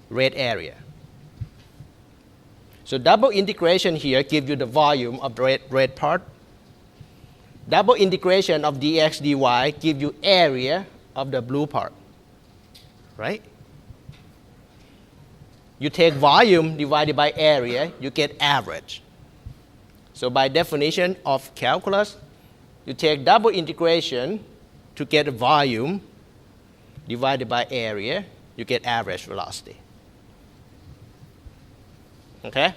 red area. So double integration here gives you the volume of the red part. Double integration of dx dy gives you area of the blue part, right? You take volume divided by area, you get average. So by definition of calculus, you take double integration to get a volume divided by area, you get average velocity. Okay?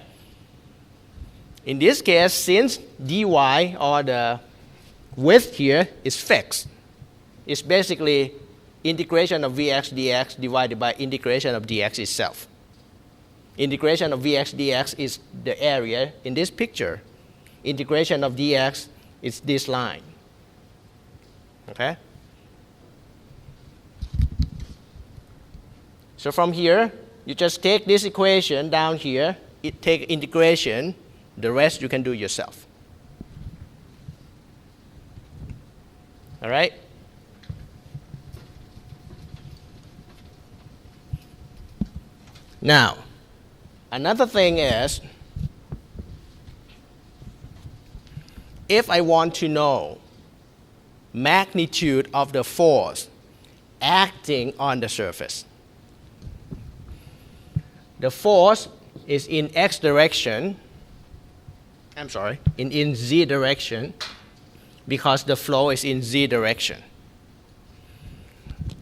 In this case, since dy or the width here is fixed, it's basically integration of Vx dx divided by integration of dx itself. Integration of Vx dx is the area in this picture. Integration of dx is this line. Okay? So from here, you just take this equation down here, take integration, the rest you can do yourself. All right? Now, another thing is, if I want to know magnitude of the force acting on the surface, the force is in x direction, in z direction, because the flow is in z direction.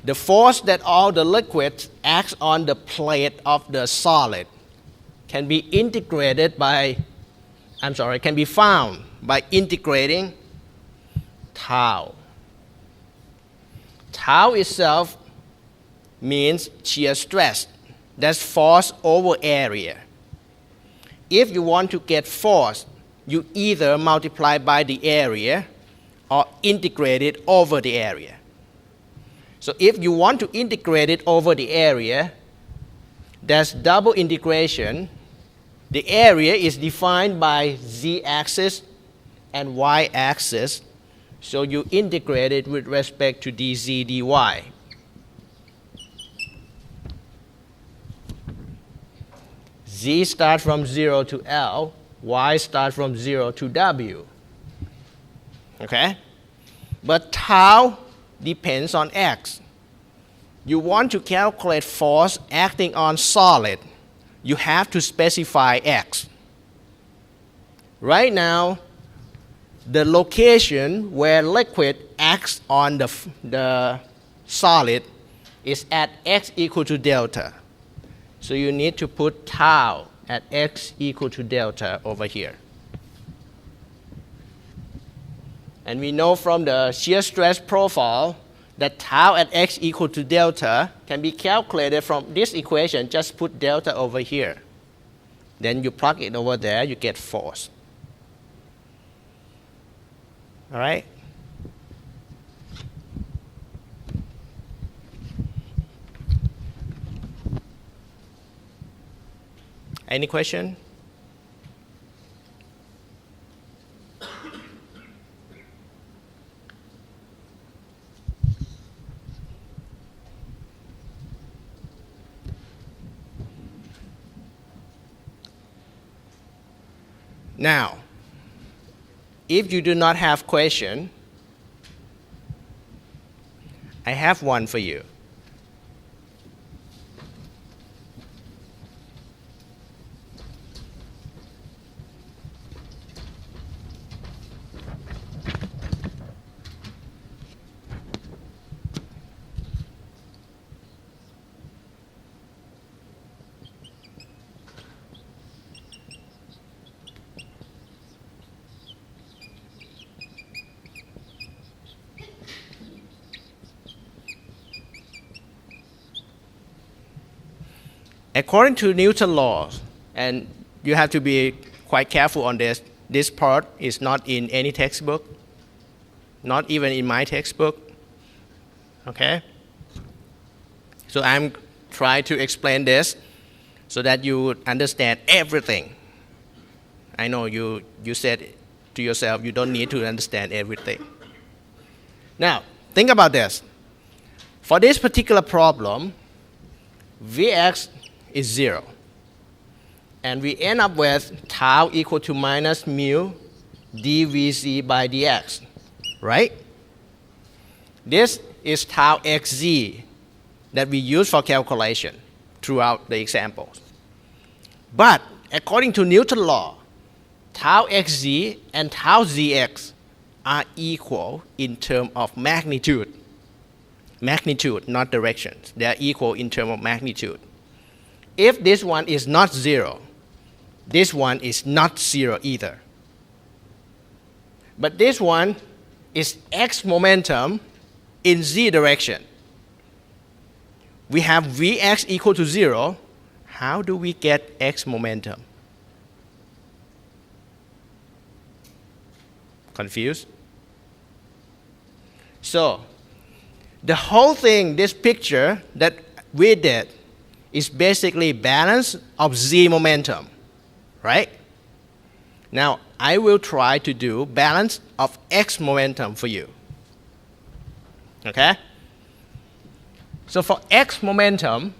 The force that all the liquid acts on the plate of the solid can be found by integrating tau. Tau itself means shear stress. That's force over area. If you want to get force, you either multiply by the area or integrate it over the area. So if you want to integrate it over the area, there's double integration. The area is defined by z-axis and y-axis. So you integrate it with respect to dz dy. Z starts from 0 to L, y starts from 0 to W. Okay? But tau depends on x. You want to calculate force acting on solid, you have to specify x. Right now, the location where liquid acts on the solid is at x equal to delta. So you need to put tau at x equal to delta over here. And we know from the shear stress profile that tau at x equal to delta can be calculated from this equation. Just put delta over here. Then you plug it over there, you get force. All right? Any question? Now, if you do not have question, I have one for you. According to Newton's laws, and you have to be quite careful on this part is not in any textbook, not even in my textbook, okay? So I'm trying to explain this so that you would understand everything. I know you said to yourself you don't need to understand everything. Now, think about this. For this particular problem, Vx is 0. And we end up with tau equal to minus mu dvz by dx, right? This is tau xz that we use for calculation throughout the examples. But according to Newton's law, tau xz and tau zx are equal in terms of magnitude. Magnitude, not directions. They are equal in terms of magnitude. If this one is not 0, this one is not 0 either. But this one is x momentum in z direction. We have Vx equal to 0. How do we get x momentum? Confused? So, the whole thing, this picture that we did, is basically balance of z momentum, right? Now, I will try to do balance of x momentum for you. Okay? So for x momentum,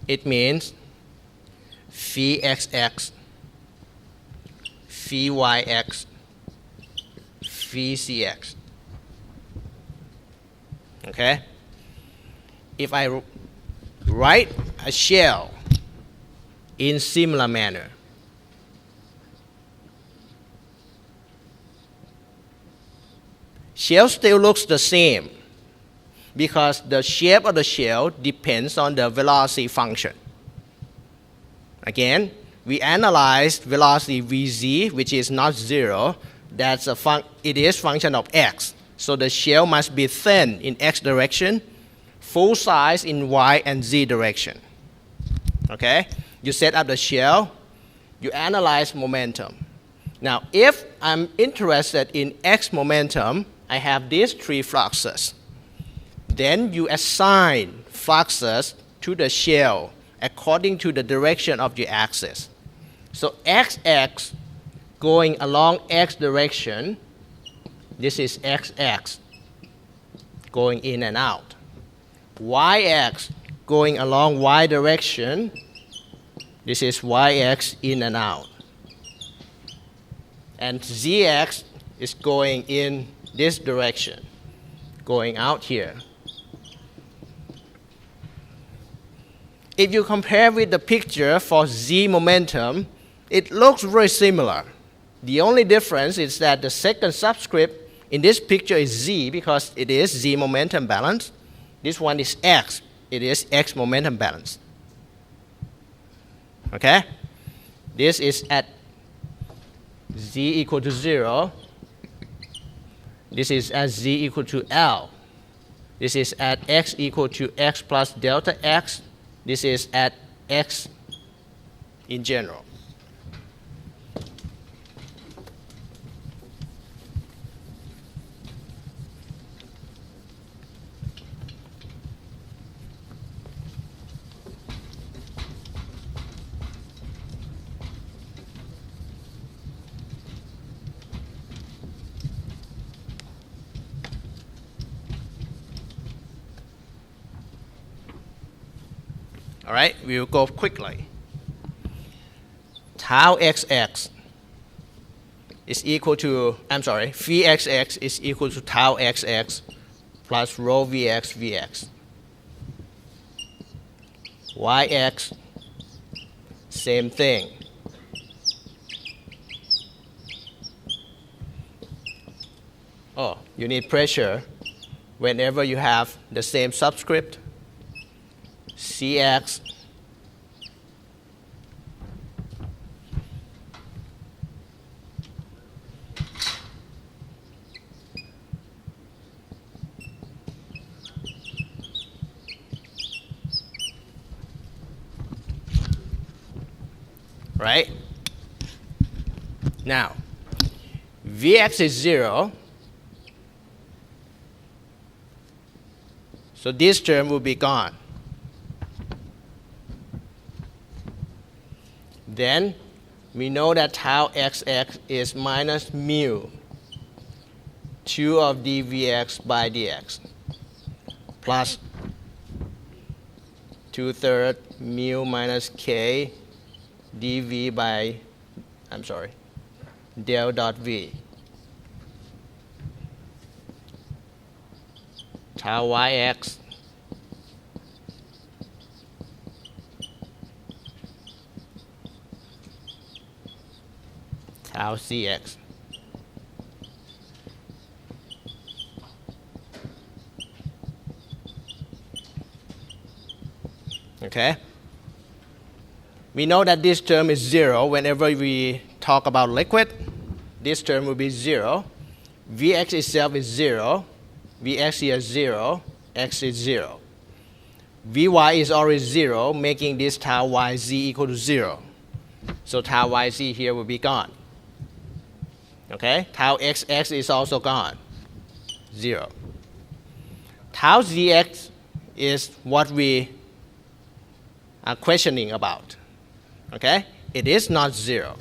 it means phi xx, phi yx, phi cx. Okay? if I write a shell in similar manner, shell still looks the same because the shape of the shell depends on the velocity function. Again, we analyzed velocity vz, which is not 0. It is function of x. So the shell must be thin in x direction, full size in y and z direction. Okay? You set up the shell, you analyze momentum. Now, if I'm interested in x momentum, I have these 3 fluxes. Then you assign fluxes to the shell according to the direction of your axis. So xx going along x direction, this is xx going in and out. Yx going along y direction, this is yx in and out. And zx is going in this direction, going out here. If you compare with the picture for z momentum, it looks very similar. The only difference is that the second subscript in this picture is z because it is z momentum balance. This one is x. It is x momentum balance. Okay? This is at z equal to 0. This is at z equal to L. This is at x equal to x plus delta x. This is at x in general. All right, we will go quickly. Tau xx is equal to, Vxx is equal to tau xx plus rho Vx Vx. Yx, same thing. Oh, you need pressure whenever you have the same subscript. Cx right? Now, Vx is 0. So this term will be gone. Then we know that tau xx is minus mu 2 of dvx by dx plus 2/3 mu minus k dv by, del dot v. Tau yx tau cx. Okay? We know that this term is 0 whenever we talk about liquid. This term will be 0. Vx itself is 0. Vx here is 0. X is 0. Vy is already 0, making this tau yz equal to 0. So tau yz here will be gone. Okay? Tau xx is also gone. 0. Tau zx is what we are questioning about. Okay? It is not 0.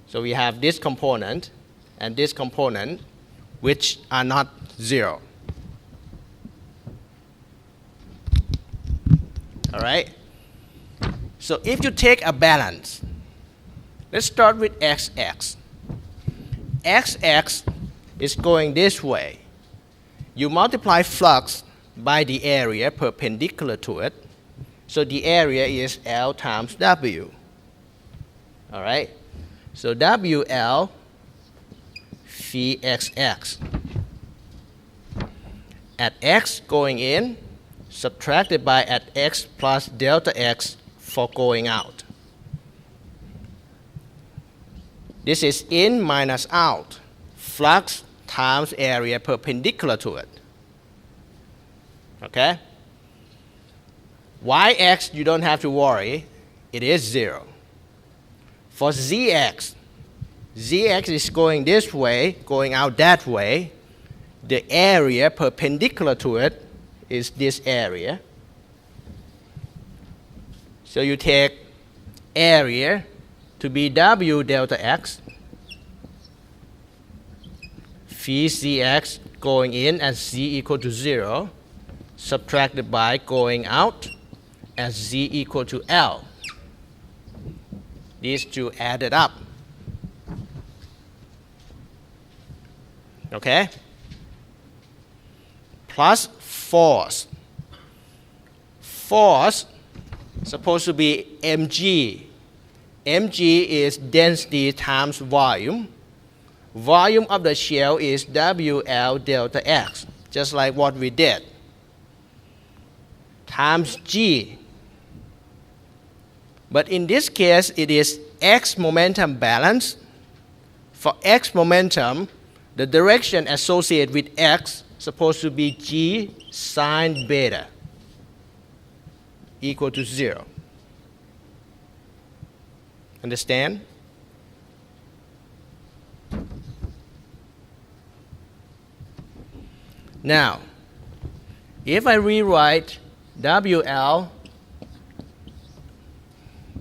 So we have this component and this component which are not 0. All right? So if you take a balance, let's start with xx. Xx is going this way. You multiply flux by the area perpendicular to it. So the area is L times W. All right? So WL phi XX. At X going in, subtracted by at X plus delta X for going out. This is in minus out. Flux times area perpendicular to it. Okay? YX, you don't have to worry. It is 0. For ZX, ZX is going this way, going out that way. The area perpendicular to it is this area. So you take area to be W delta X. Phi ZX going in as Z equal to 0, subtracted by going out as Z equal to L. These two added up. Okay? Plus force. Force supposed to be mg. Mg is density times volume. Volume of the shell is WL delta X, just like what we did, times G. But in this case, it is X momentum balance. For X momentum, the direction associated with X supposed to be G sine beta equal to 0. Understand? Now, if I rewrite WL,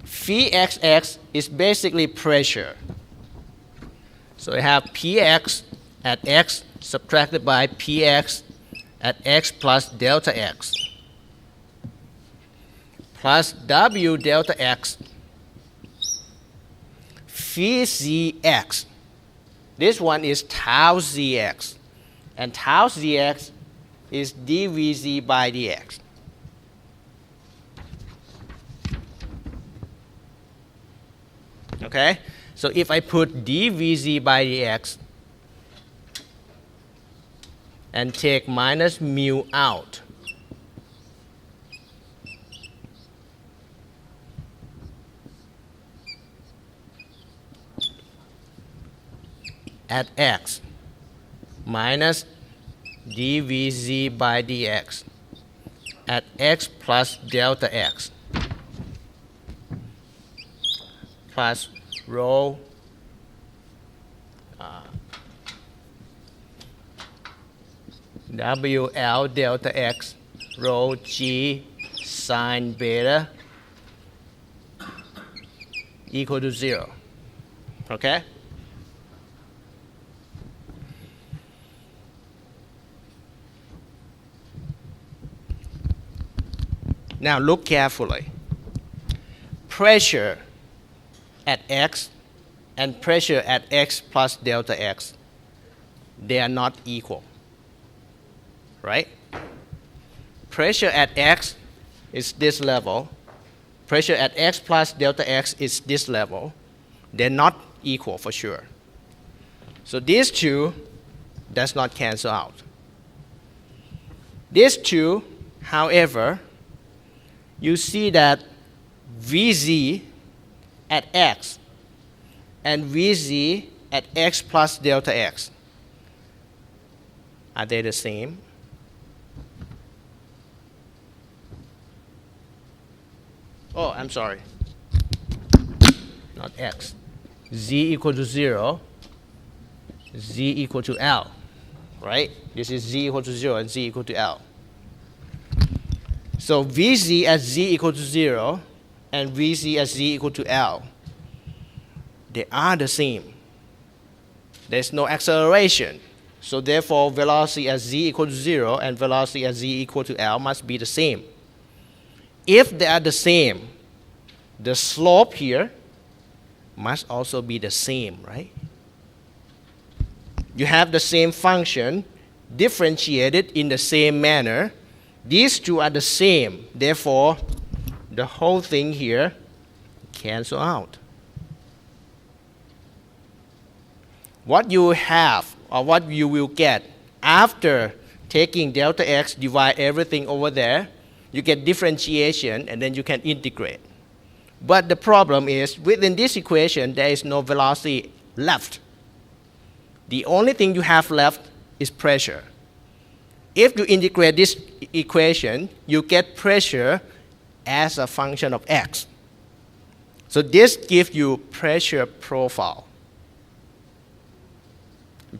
phi XX is basically pressure. So I have Px at X subtracted by Px at X plus delta X plus W delta X phi Zx. This one is tau Zx. And tau Zx is dVz by dx. Okay? So if I put dVz by dx and take minus mu out, at X minus dVz by dx at X plus delta X plus rho WL delta X rho G sine beta equal to 0. Okay? Now look carefully. Pressure at X and pressure at X plus delta X, they are not equal. Right? Pressure at X is this level. Pressure at X plus delta X is this level. They're not equal for sure. So these two does not cancel out. These two, however, you see that Vz at X and Vz at X plus delta X, are they the same? Oh, I'm sorry. Not X. Z equal to 0, Z equal to L, right? This is Z equal to 0 and Z equal to L. So Vz at Z equal to 0 and Vz at Z equal to L, they are the same. There's no acceleration. So therefore, velocity at Z equal to 0 and velocity at Z equal to L must be the same. If they are the same, the slope here must also be the same, right? You have the same function differentiated in the same manner, These two are the same. Therefore, the whole thing here cancel out. What you have, or what you will get after taking delta x, divide everything over there, you get differentiation, and then you can integrate. But the problem is, within this equation, there is no velocity left. The only thing you have left is pressure. If you integrate this equation, you get pressure as a function of x. So this gives you pressure profile.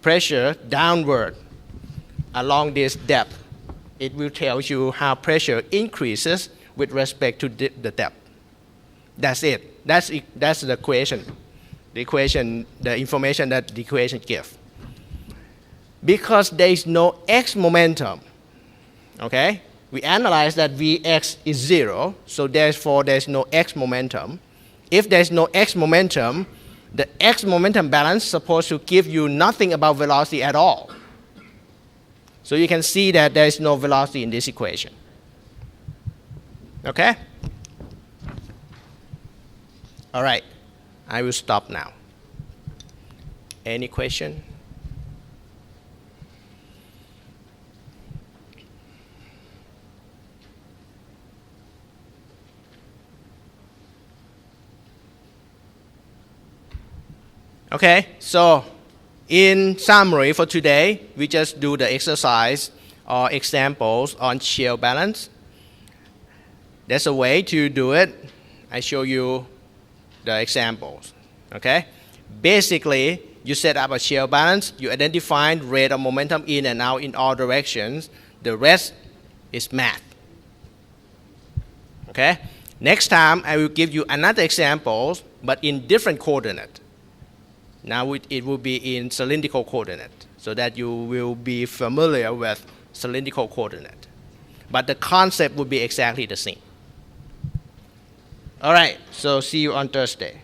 Pressure downward along this depth. It will tell you how pressure increases with respect to the depth. That's it. That's the equation. The information that the equation gives. Because there is no x momentum, okay? We analyze that Vx is 0, so therefore there's no x momentum. If there's no x momentum, the x momentum balance is supposed to give you nothing about velocity at all. So you can see that there is no velocity in this equation. Okay? All right, I will stop now. Any question? Okay, so in summary for today, we just do the exercise or examples on shear balance. There's a way to do it. I show you the examples. Okay, basically you set up a shear balance, you identify rate of momentum in and out in all directions. The rest is math. Okay, next time I will give you another example, but in different coordinate. Now it will be in cylindrical coordinate, so that you will be familiar with cylindrical coordinate. But the concept will be exactly the same. All right, so see you on Thursday.